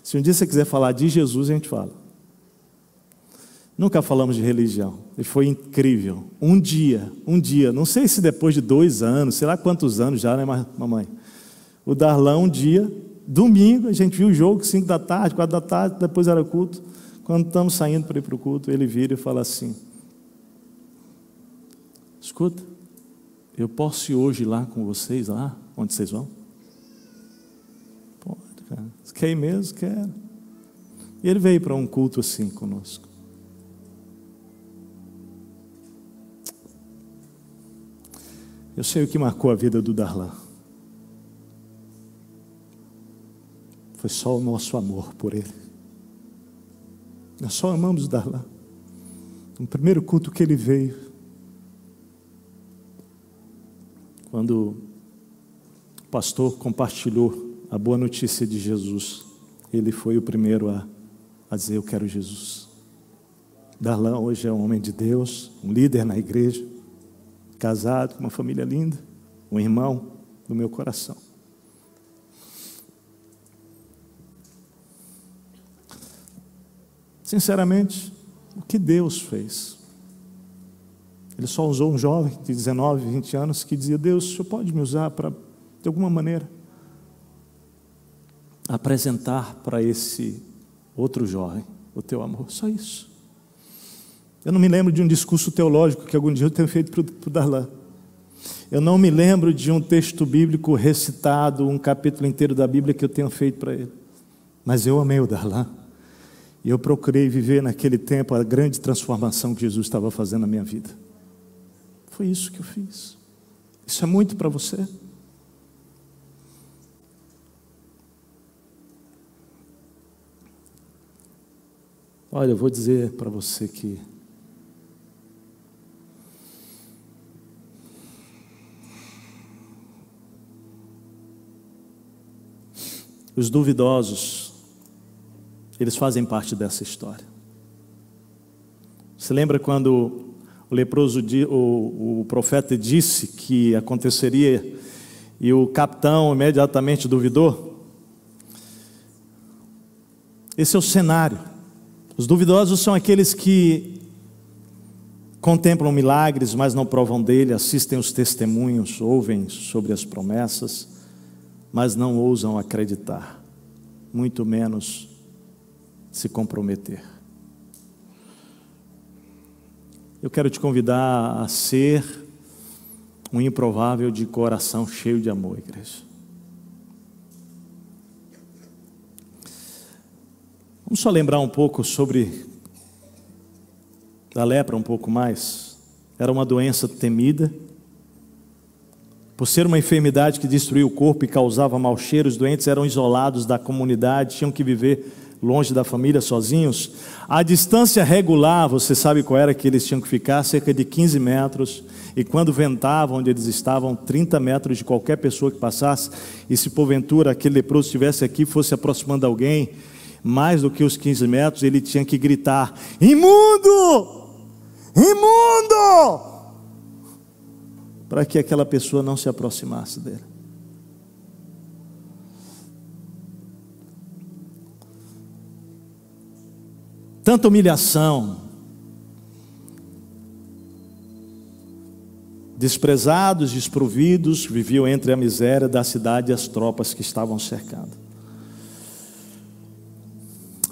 Se um dia você quiser falar de Jesus, a gente fala. Nunca falamos de religião. E foi incrível. Um dia, não sei se depois de 2 anos, sei lá quantos anos já, né, mamãe? O Darlan, um dia, domingo, a gente viu o jogo, 5 da tarde, 4 da tarde, depois era culto. Quando estamos saindo para ir para o culto, ele vira e fala assim: escuta, eu posso ir hoje lá com vocês, lá onde vocês vão? Pode, cara. Você quer ir mesmo? Quero. E ele veio para um culto assim conosco. Eu sei o que marcou a vida do Darlan. Foi só o nosso amor por ele. Nós só amamos o Darlan. No primeiro culto que ele veio, quando o pastor compartilhou a boa notícia de Jesus, ele foi o primeiro a dizer: eu quero Jesus. Darlan hoje é um homem de Deus, um líder na igreja, casado, com uma família linda, um irmão do meu coração. Sinceramente, o que Deus fez? Ele só usou um jovem de 19, 20 anos que dizia: Deus, o Senhor pode me usar para, de alguma maneira, apresentar para esse outro jovem o teu amor. Só isso. Eu não me lembro de um discurso teológico que algum dia eu tenha feito para o Darlan. Eu não me lembro de um texto bíblico recitado, um capítulo inteiro da Bíblia que eu tenha feito para ele. Mas eu amei o Darlan. E eu procurei viver naquele tempo a grande transformação que Jesus estava fazendo na minha vida. Foi isso que eu fiz. Isso é muito para você? Olha, eu vou dizer para você que os duvidosos, eles fazem parte dessa história. Você lembra quando o leproso, o profeta disse que aconteceria e o capitão imediatamente duvidou? Esse é o cenário. Os duvidosos são aqueles que contemplam milagres, mas não provam dele, assistem os testemunhos, ouvem sobre as promessas, mas não ousam acreditar, muito menos se comprometer. Eu quero te convidar a ser um improvável de coração cheio de amor, igreja. Vamos só lembrar um pouco sobre a lepra um pouco mais. Era uma doença temida. Por ser uma enfermidade que destruía o corpo e causava mau cheiro, os doentes eram isolados da comunidade, tinham que viver longe da família, sozinhos. A distância regular, você sabe qual era que eles tinham que ficar? Cerca de 15 metros. E quando ventava onde eles estavam, 30 metros de qualquer pessoa que passasse. E se porventura aquele leproso estivesse aqui, fosse aproximando alguém, mais do que os 15 metros, ele tinha que gritar: imundo! Imundo! Para que aquela pessoa não se aproximasse dele. Tanta humilhação, desprezados, desprovidos, viviam entre a miséria da cidade e as tropas que estavam cercando.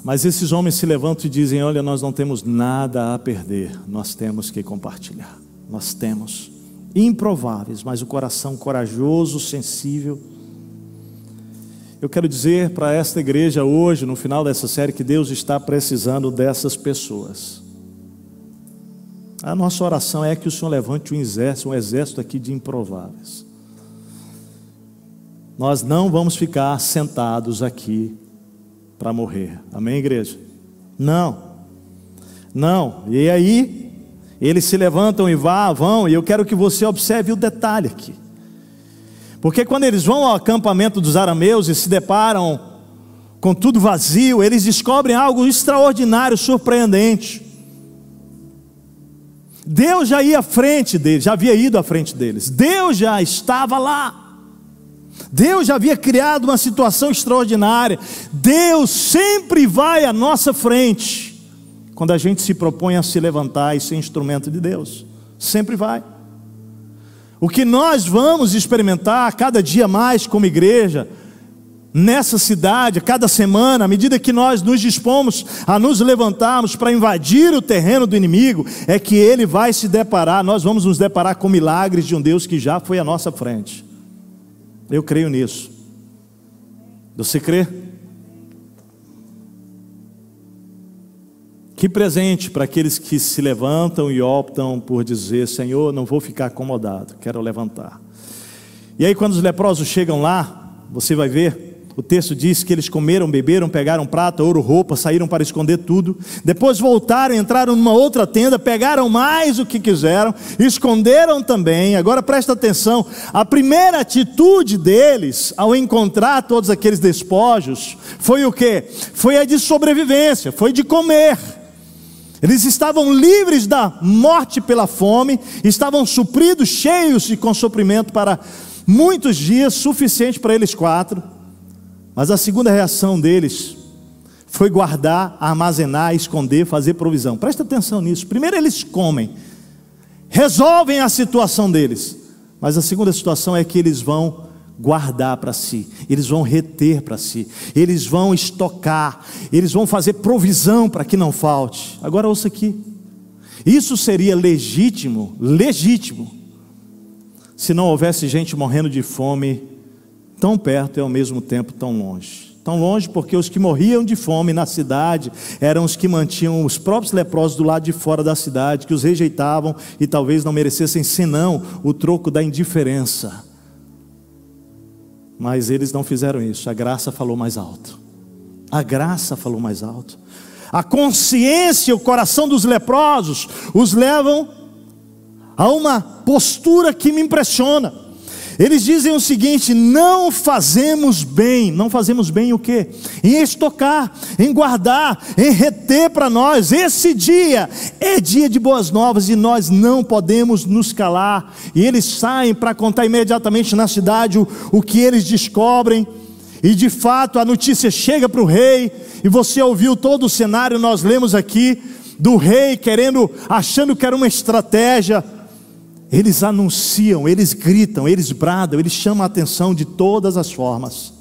Mas esses homens se levantam e dizem: olha, nós não temos nada a perder, nós temos que compartilhar. Nós temos improváveis, mas o coração corajoso, sensível. Eu quero dizer para esta igreja hoje, no final dessa série, que Deus está precisando dessas pessoas. A nossa oração é que o Senhor levante um exército aqui de improváveis. Nós não vamos ficar sentados aqui para morrer. Amém, igreja? Não. E aí, eles se levantam e vão, e eu quero que você observe o detalhe aqui. Porque quando eles vão ao acampamento dos arameus e se deparam com tudo vazio, eles descobrem algo extraordinário, surpreendente. Deus já ia à frente deles, já havia ido à frente deles. Deus já estava lá. Deus já havia criado uma situação extraordinária. Deus sempre vai à nossa frente quando a gente se propõe a se levantar e ser instrumento de Deus. Sempre vai. O que nós vamos experimentar cada dia mais como igreja, nessa cidade, cada semana, à medida que nós nos dispomos a nos levantarmos para invadir o terreno do inimigo, é que ele vai se deparar, nós vamos nos deparar com milagres de um Deus que já foi à nossa frente. Eu creio nisso. Você crê? Que presente para aqueles que se levantam e optam por dizer: Senhor, não vou ficar acomodado, quero levantar. E aí quando os leprosos chegam lá, você vai ver, o texto diz que eles comeram, beberam, pegaram prata, ouro, roupa, saíram para esconder tudo. Depois voltaram, entraram numa outra tenda, pegaram mais o que quiseram, esconderam também. Agora presta atenção, a primeira atitude deles, ao encontrar todos aqueles despojos, foi o quê? Foi a de sobrevivência, foi de comer. Eles estavam livres da morte pela fome, estavam supridos, cheios e com suprimento para muitos dias, suficiente para eles 4. Mas a segunda reação deles foi guardar, armazenar, esconder, fazer provisão. Presta atenção nisso. Primeiro eles comem, resolvem a situação deles, mas a segunda situação é que eles vão guardar para si, eles vão reter para si, eles vão estocar, eles vão fazer provisão para que não falte. Agora ouça aqui, isso seria legítimo, se não houvesse gente morrendo de fome tão perto e ao mesmo tempo tão longe. Tão longe porque os que morriam de fome na cidade eram os que mantinham os próprios leprosos do lado de fora da cidade, que os rejeitavam e talvez não merecessem senão o troco da indiferença. Mas eles não fizeram isso. A graça falou mais alto. A graça falou mais alto. A consciência e o coração dos leprosos os levam a uma postura que me impressiona. Eles dizem o seguinte: não fazemos bem. Não fazemos bem o quê? Em estocar, em guardar, em reter para nós. Esse dia é dia de boas novas e nós não podemos nos calar. E eles saem para contar imediatamente na cidade o que eles descobrem. E de fato a notícia chega para o rei. E você ouviu todo o cenário, nós lemos aqui, do rei achando que era uma estratégia. Eles anunciam, eles gritam, eles bradam, eles chamam a atenção de todas as formas.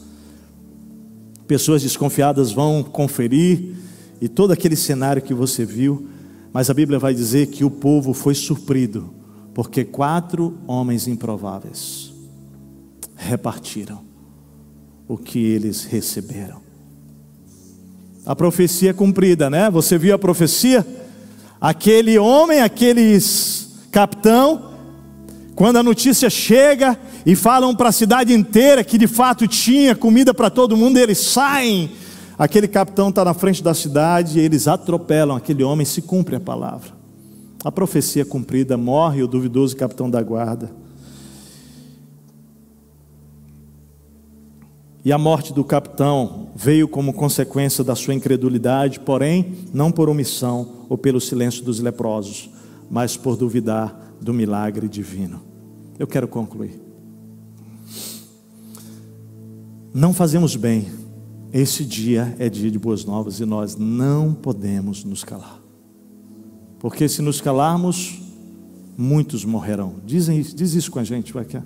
Pessoas desconfiadas vão conferir, e todo aquele cenário que você viu, mas a Bíblia vai dizer que o povo foi surpreso, porque 4 homens improváveis repartiram o que eles receberam. A profecia é cumprida, né? Você viu a profecia? Aquele homem, aqueles capitão, quando a notícia chega e falam para a cidade inteira que de fato tinha comida para todo mundo, eles saem. Aquele capitão está na frente da cidade e eles atropelam aquele homem, se cumpre a palavra. A profecia é cumprida, morre o duvidoso capitão da guarda. E a morte do capitão veio como consequência da sua incredulidade, porém, não por omissão ou pelo silêncio dos leprosos, mas por duvidar do milagre divino. Eu quero concluir. Não fazemos bem. Esse dia é dia de boas novas e nós não podemos nos calar. Porque se nos calarmos, muitos morrerão. Diz isso com a gente, vai cá.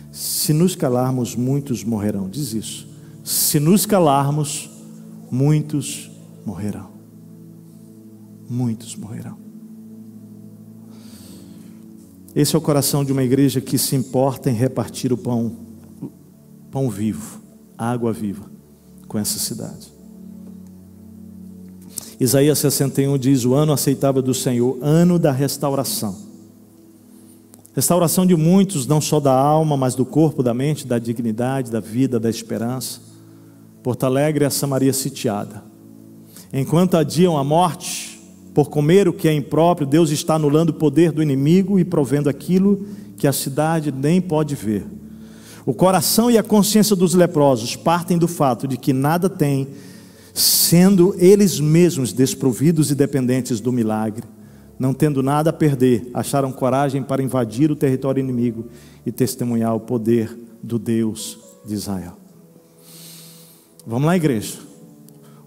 Se nos calarmos, muitos morrerão. Diz isso. Se nos calarmos, muitos morrerão. Muitos morrerão. Esse é o coração de uma igreja que se importa em repartir o pão vivo, a água viva, com essa cidade. Isaías 61 diz: o ano aceitável do Senhor, ano da restauração. Restauração de muitos, não só da alma, mas do corpo, da mente, da dignidade, da vida, da esperança. Porto Alegre é a Samaria sitiada. Enquanto adiam a morte por comer o que é impróprio, Deus está anulando o poder do inimigo e provendo aquilo que a cidade nem pode ver. O coração e a consciência dos leprosos partem do fato de que nada têm, sendo eles mesmos desprovidos e dependentes do milagre. Não tendo nada a perder, acharam coragem para invadir o território inimigo e testemunhar o poder do Deus de Israel. Vamos lá, igreja.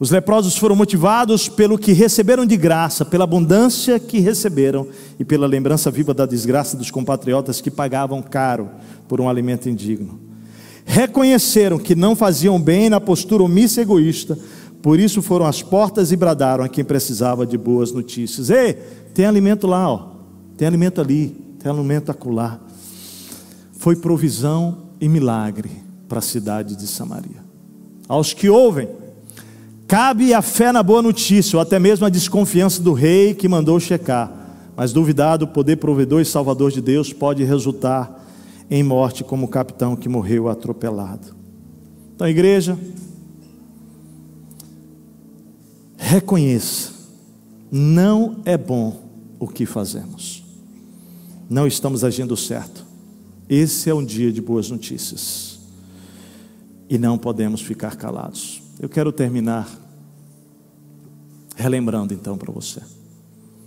Os leprosos foram motivados pelo que receberam de graça, pela abundância que receberam e pela lembrança viva da desgraça dos compatriotas que pagavam caro por um alimento indigno. Reconheceram que não faziam bem na postura omissa e egoísta, por isso foram às portas e bradaram a quem precisava de boas notícias. Ei, tem alimento lá, ó. Tem alimento ali, tem alimento acolá. Foi provisão e milagre para a cidade de Samaria. Aos que ouvem, cabe a fé na boa notícia, ou até mesmo a desconfiança do rei que mandou checar. Mas duvidar do poder provedor e salvador de Deus pode resultar em morte, como o capitão que morreu atropelado. Então, igreja, reconheça, não é bom o que fazemos. Não estamos agindo certo. Esse é um dia de boas notícias. E não podemos ficar calados. Eu quero terminar relembrando então para você.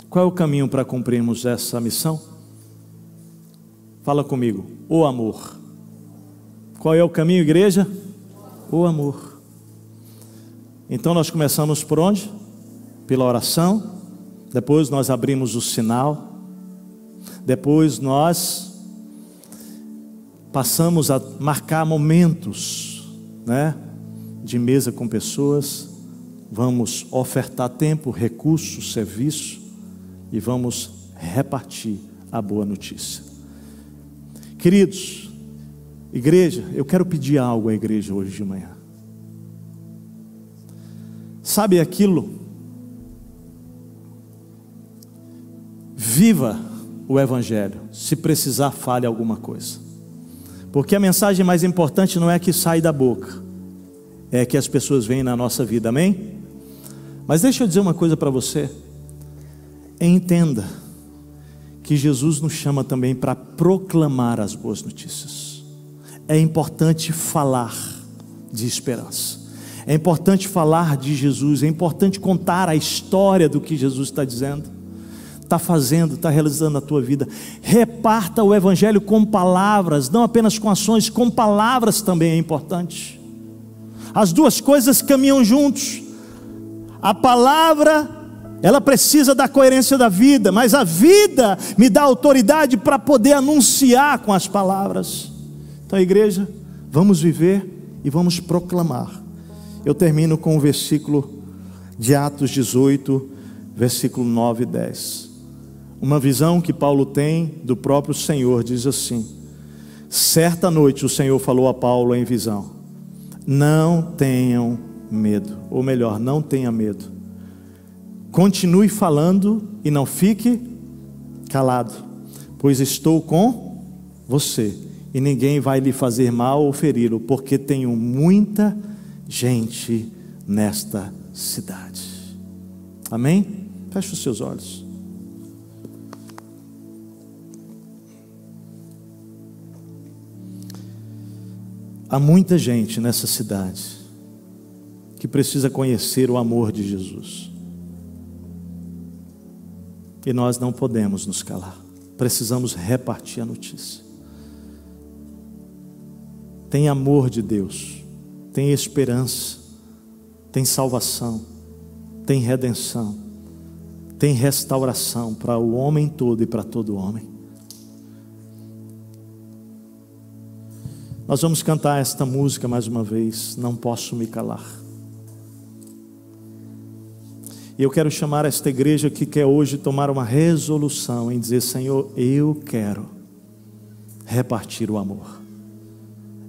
Qual é o caminho para cumprirmos essa missão? Fala comigo. O amor. Qual é o caminho, igreja? O amor. Então nós começamos por onde? Pela oração. Depois nós abrimos o sinal. Depois nós passamos a marcar momentos, né, de mesa com pessoas. Vamos ofertar tempo, recursos, serviço e vamos repartir a boa notícia. Queridos, igreja, eu quero pedir algo à igreja hoje de manhã. Sabe aquilo? Viva o Evangelho. Se precisar, fale alguma coisa. Porque a mensagem mais importante não é que sai da boca, é que as pessoas veem na nossa vida, amém? Mas deixa eu dizer uma coisa para você. Entenda que Jesus nos chama também para proclamar as boas notícias. É importante falar de esperança. É importante falar de Jesus. É importante contar a história do que Jesus está dizendo, está fazendo, está realizando na tua vida. Reparta o evangelho com palavras, não apenas com ações, com palavras também é importante. As duas coisas caminham juntos. A palavra, ela precisa da coerência da vida, mas a vida me dá autoridade para poder anunciar com as palavras. Então, igreja, vamos viver e vamos proclamar. Eu termino com o versículo de Atos 18, versículo 9 e 10. Uma visão que Paulo tem do próprio Senhor, diz assim: certa noite o Senhor falou a Paulo em visão: não tenham medo, ou melhor, não tenha medo. Continue falando e não fique calado, pois estou com você, e ninguém vai lhe fazer mal ou feri-lo, porque tenho muita gente nesta cidade. Amém? Feche os seus olhos. Há muita gente nessa cidade que precisa conhecer o amor de Jesus. E nós não podemos nos calar. Precisamos repartir a notícia. Tem amor de Deus, tem esperança, tem salvação, tem redenção, tem restauração para o homem todo e para todo homem. Nós vamos cantar esta música mais uma vez, Não Posso Me Calar. E eu quero chamar esta igreja que quer hoje tomar uma resolução em dizer: Senhor, eu quero repartir o amor,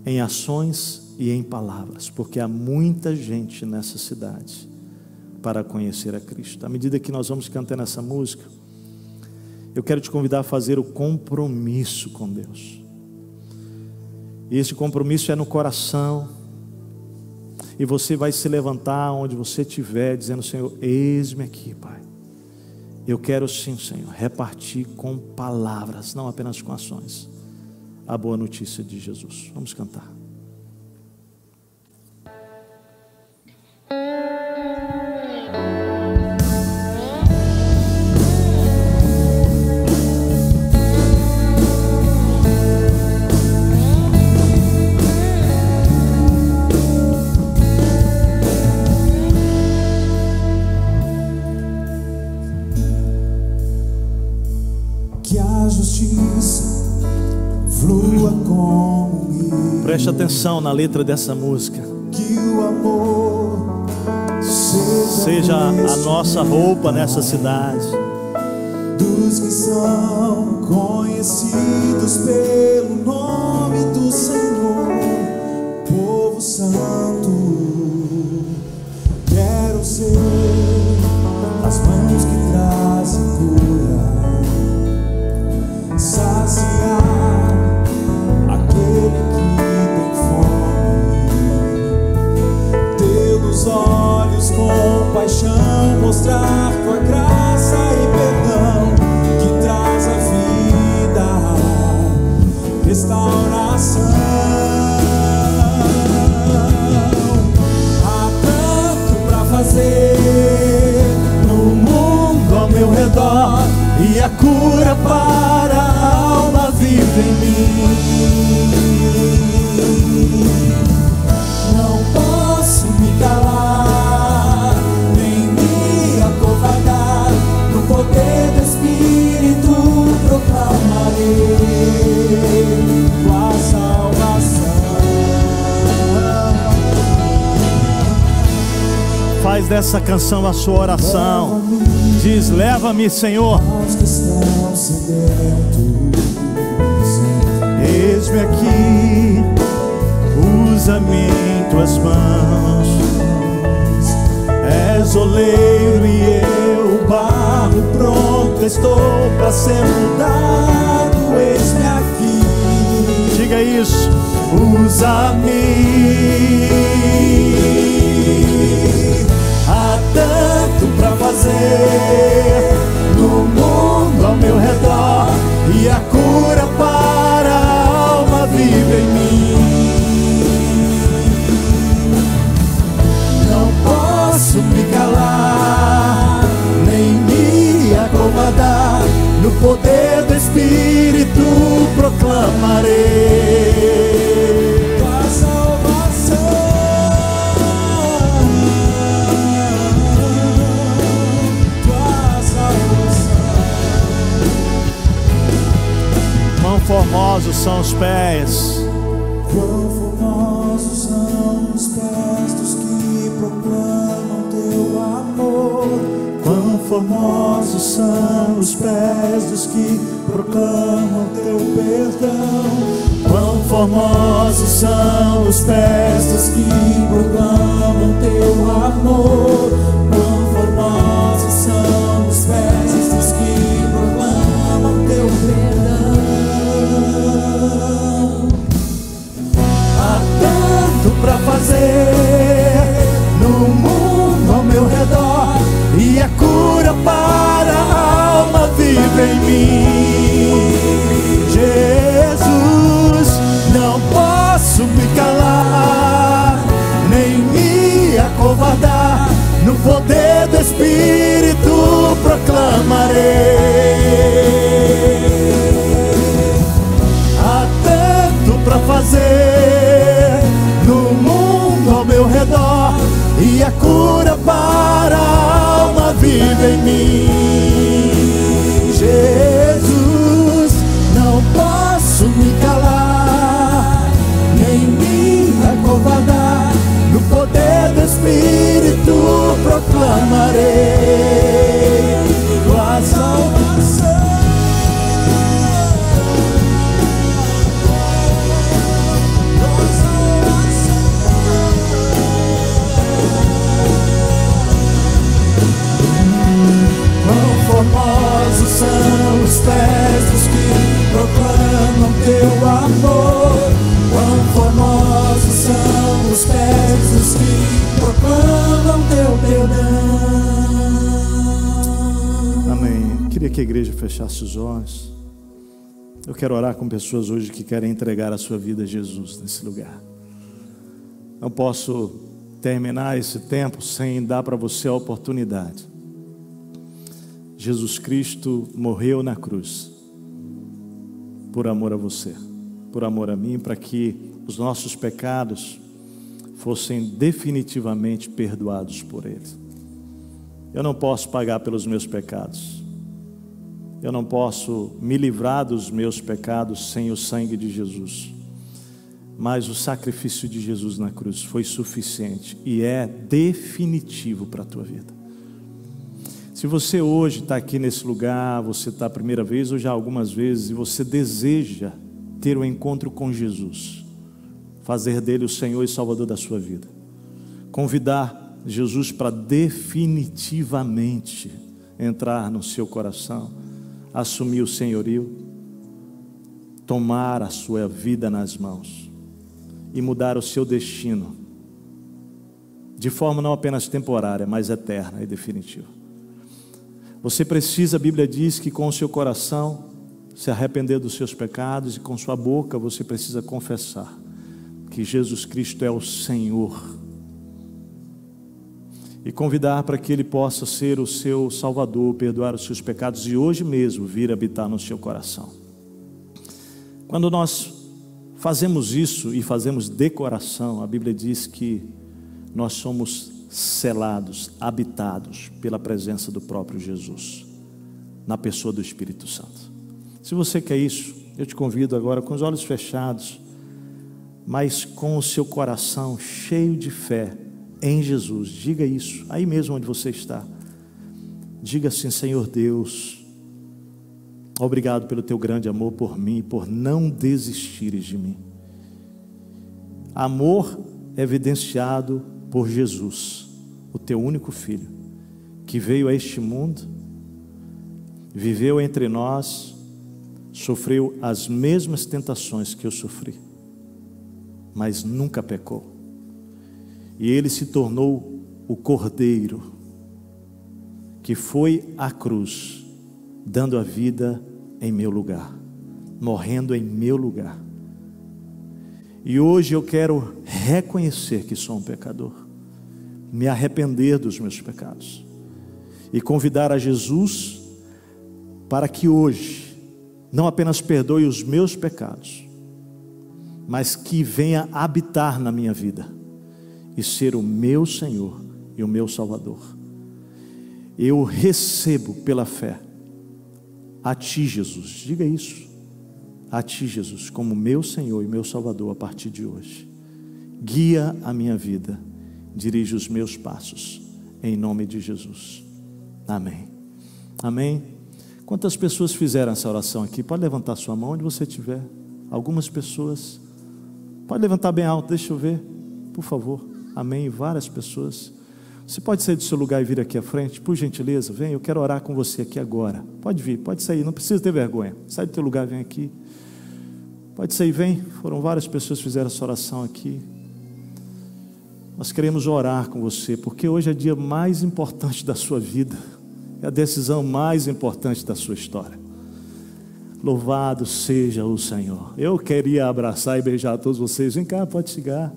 em ações e em palavras, porque há muita gente nessa cidade para conhecer a Cristo. À medida que nós vamos cantando essa música, eu quero te convidar a fazer o compromisso com Deus. E esse compromisso é no coração. E você vai se levantar onde você estiver, dizendo: Senhor, eis-me aqui, Pai. Eu quero sim, Senhor, repartir com palavras, não apenas com ações, a boa notícia de Jesus. Vamos cantar. Preste atenção na letra dessa música. Que o amor seja a nossa roupa nessa cidade. Dos que são conhecidos pelo nome do Senhor, povo santo. Quero ser as mãos que trazem cura, saciar aquele que os olhos com paixão, mostrar tua graça e perdão, que traz a vida, restauração. Há tanto pra fazer no mundo ao meu redor, e a cura para a alma vive em mim. Não posso me calar, nem me acovardar. No poder do Espírito proclamarei tua salvação. Faz dessa canção a sua oração. Diz: leva-me, Senhor. Aos que estão sedentos, eis-me aqui, usa-me em tuas mãos. És oleiro e eu barro, pronto estou para ser mudado. Eis-me aqui, diga isso. Usa-me. Há tanto fazer no mundo ao meu redor, e a cura para a alma vive em mim. Não posso me calar, nem me acovardar, no poder do Espírito proclamarei tua salvação, tua salvação. Quão formosos são os pés, Quão formosos são os pés dos que proclamam teu amor. Quão formosos são os pés dos que proclamam teu perdão. Quão formosos são os pés dos que proclamam teu amor. Quão formosos são os pés dos que proclamam teu perdão. Há tanto pra fazer no mundo ao meu redor, e a cura para a alma vive em mim. Jesus, não posso me calar, nem me acovardar, no poder do Espírito proclamarei. Há tanto pra fazer no mundo ao meu redor, e a cura para a alma vive em mim. Jesus, não posso me calar, nem me acovardar, no poder do Espírito proclamarei tua salvação. Formosos são os pés dos que proclamam teu amor. Quão formosos são os pés dos que proclamam teu perdão. amém. Queria que a igreja fechasse os olhos. Eu quero orar com pessoas hoje que querem entregar a sua vida a Jesus nesse lugar. Não posso terminar esse tempo sem dar para você a oportunidade. Jesus Cristo morreu na cruz por amor a você, por amor a mim, para que os nossos pecados fossem definitivamente perdoados por Ele. Eu não posso pagar pelos meus pecados, eu não posso me livrar dos meus pecados sem o sangue de Jesus, mas o sacrifício de Jesus na cruz foi suficiente e é definitivo para a tua vida. Se você hoje está aqui nesse lugar, você está a primeira vez ou já algumas vezes, e você deseja ter um encontro com Jesus, fazer dele o Senhor e Salvador da sua vida, convidar Jesus para definitivamente entrar no seu coração, assumir o senhorio, tomar a sua vida nas mãos e mudar o seu destino, de forma não apenas temporária, mas eterna e definitiva. Você precisa, a Bíblia diz que com o seu coração se arrepender dos seus pecados, e com sua boca você precisa confessar que Jesus Cristo é o Senhor, e convidar para que Ele possa ser o seu Salvador, perdoar os seus pecados e hoje mesmo vir habitar no seu coração. Quando nós fazemos isso e fazemos de coração, a Bíblia diz que nós somos selados, habitados pela presença do próprio Jesus, na pessoa do Espírito Santo. Se você quer isso, eu te convido agora com os olhos fechados, mas com o seu coração cheio de fé em Jesus. Diga isso, aí mesmo onde você está. Diga assim: Senhor Deus, obrigado pelo teu grande amor por mim, por não desistires de mim. Amor evidenciado por Jesus, o teu único Filho, que veio a este mundo, viveu entre nós, sofreu as mesmas tentações que eu sofri, mas nunca pecou. E Ele se tornou o Cordeiro que foi à cruz, dando a vida em meu lugar, morrendo em meu lugar. E hoje eu quero reconhecer que sou um pecador, me arrepender dos meus pecados e convidar a Jesus para que hoje não apenas perdoe os meus pecados, mas que venha habitar na minha vida e ser o meu Senhor e o meu Salvador. Eu recebo pela fé a Ti, Jesus, diga isso, a Ti, Jesus, como meu Senhor e meu Salvador a partir de hoje. Guia a minha vida, dirige os meus passos, em nome de Jesus. Amém. Amém. Quantas pessoas fizeram essa oração aqui? Pode levantar sua mão onde você estiver. Algumas pessoas. Pode levantar bem alto, deixa eu ver, por favor. Amém. Várias pessoas. Você pode sair do seu lugar e vir aqui à frente, por gentileza, vem, eu quero orar com você aqui agora. Pode vir, pode sair, não precisa ter vergonha. Sai do teu lugar, vem aqui. Pode sair, vem. Foram várias pessoas que fizeram essa oração aqui. Nós queremos orar com você, porque hoje é o dia mais importante da sua vida. É a decisão mais importante da sua história. Louvado seja o Senhor. Eu queria abraçar e beijar a todos vocês. Vem cá, pode chegar.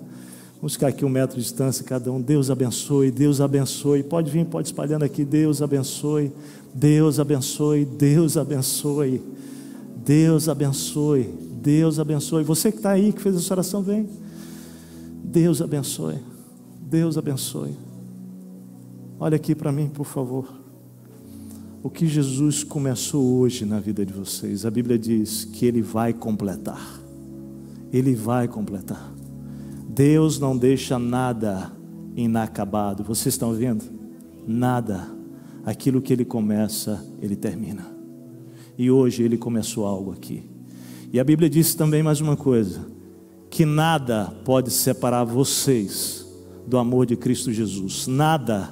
Vamos ficar aqui 1 metro de distância cada um. Deus abençoe, Deus abençoe. Pode vir, pode espalhando aqui. Deus abençoe, Deus abençoe, Deus abençoe, Deus abençoe, Deus abençoe. Você que está aí, que fez essa oração, vem. Deus abençoe, Deus abençoe. Olha aqui para mim, por favor. O que Jesus começou hoje na vida de vocês, a Bíblia diz que Ele vai completar. Ele vai completar. Deus não deixa nada inacabado. Vocês estão vendo? Nada. Aquilo que Ele começa, Ele termina. E hoje Ele começou algo aqui. E a Bíblia diz também mais uma coisa, que nada pode separar vocês do amor de Cristo Jesus. Nada,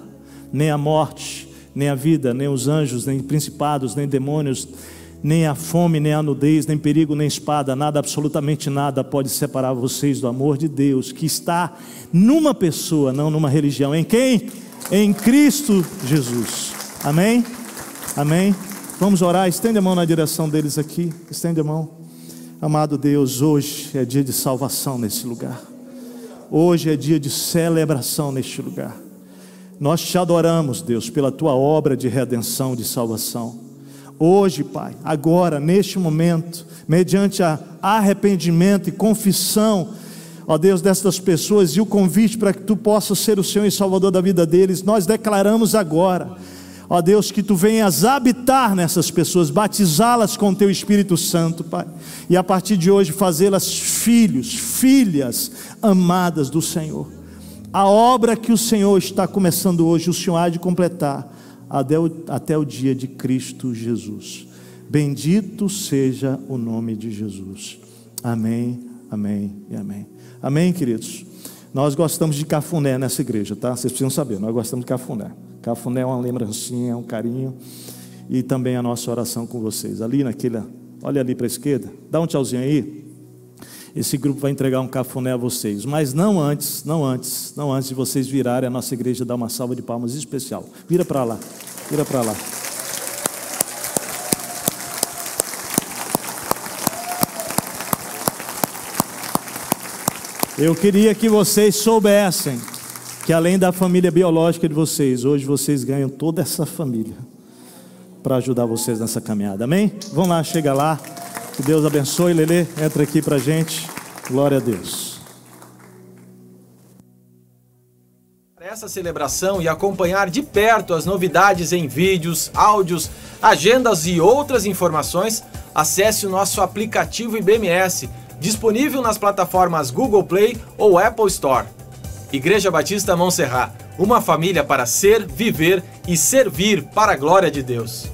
nem a morte, nem a vida, nem os anjos, nem principados, nem demônios, nem a fome, nem a nudez, nem perigo, nem espada, nada, absolutamente nada pode separar vocês do amor de Deus, que está numa pessoa, não numa religião. Em quem? Em Cristo Jesus. Amém? Amém? Vamos orar, estende a mão na direção deles aqui, estende a mão. Amado Deus, hoje é dia de salvação nesse lugar. Hoje é dia de celebração neste lugar. Nós te adoramos, Deus, pela tua obra de redenção, de salvação. Hoje, Pai, agora, neste momento, mediante arrependimento e confissão, ó Deus, destas pessoas e o convite para que tu possas ser o Senhor e Salvador da vida deles, nós declaramos agora, ó Deus, que tu venhas habitar nessas pessoas, batizá-las com o teu Espírito Santo, Pai, e a partir de hoje fazê-las filhos, filhas amadas do Senhor. A obra que o Senhor está começando hoje, o Senhor há de completar até o dia de Cristo Jesus. Bendito seja o nome de Jesus. Amém, amém e amém. Amém, queridos? Nós gostamos de cafuné nessa igreja, tá? Vocês precisam saber, nós gostamos de cafuné. Cafuné é uma lembrancinha, é um carinho. E também a nossa oração com vocês. Ali naquela, olha ali para a esquerda, dá um tchauzinho aí. Esse grupo vai entregar um cafuné a vocês, mas não antes de vocês virarem a nossa igreja, dar uma salva de palmas especial. Vira para lá, vira para lá. Eu queria que vocês soubessem que além da família biológica de vocês, hoje vocês ganham toda essa família para ajudar vocês nessa caminhada, amém? Vamos lá, chega lá. Que Deus abençoe. Lelê, entra aqui para a gente. Glória a Deus. Para essa celebração e acompanhar de perto as novidades em vídeos, áudios, agendas e outras informações, acesse o nosso aplicativo IBMS, disponível nas plataformas Google Play ou Apple Store. Igreja Batista Montserrat, uma família para ser, viver e servir para a glória de Deus.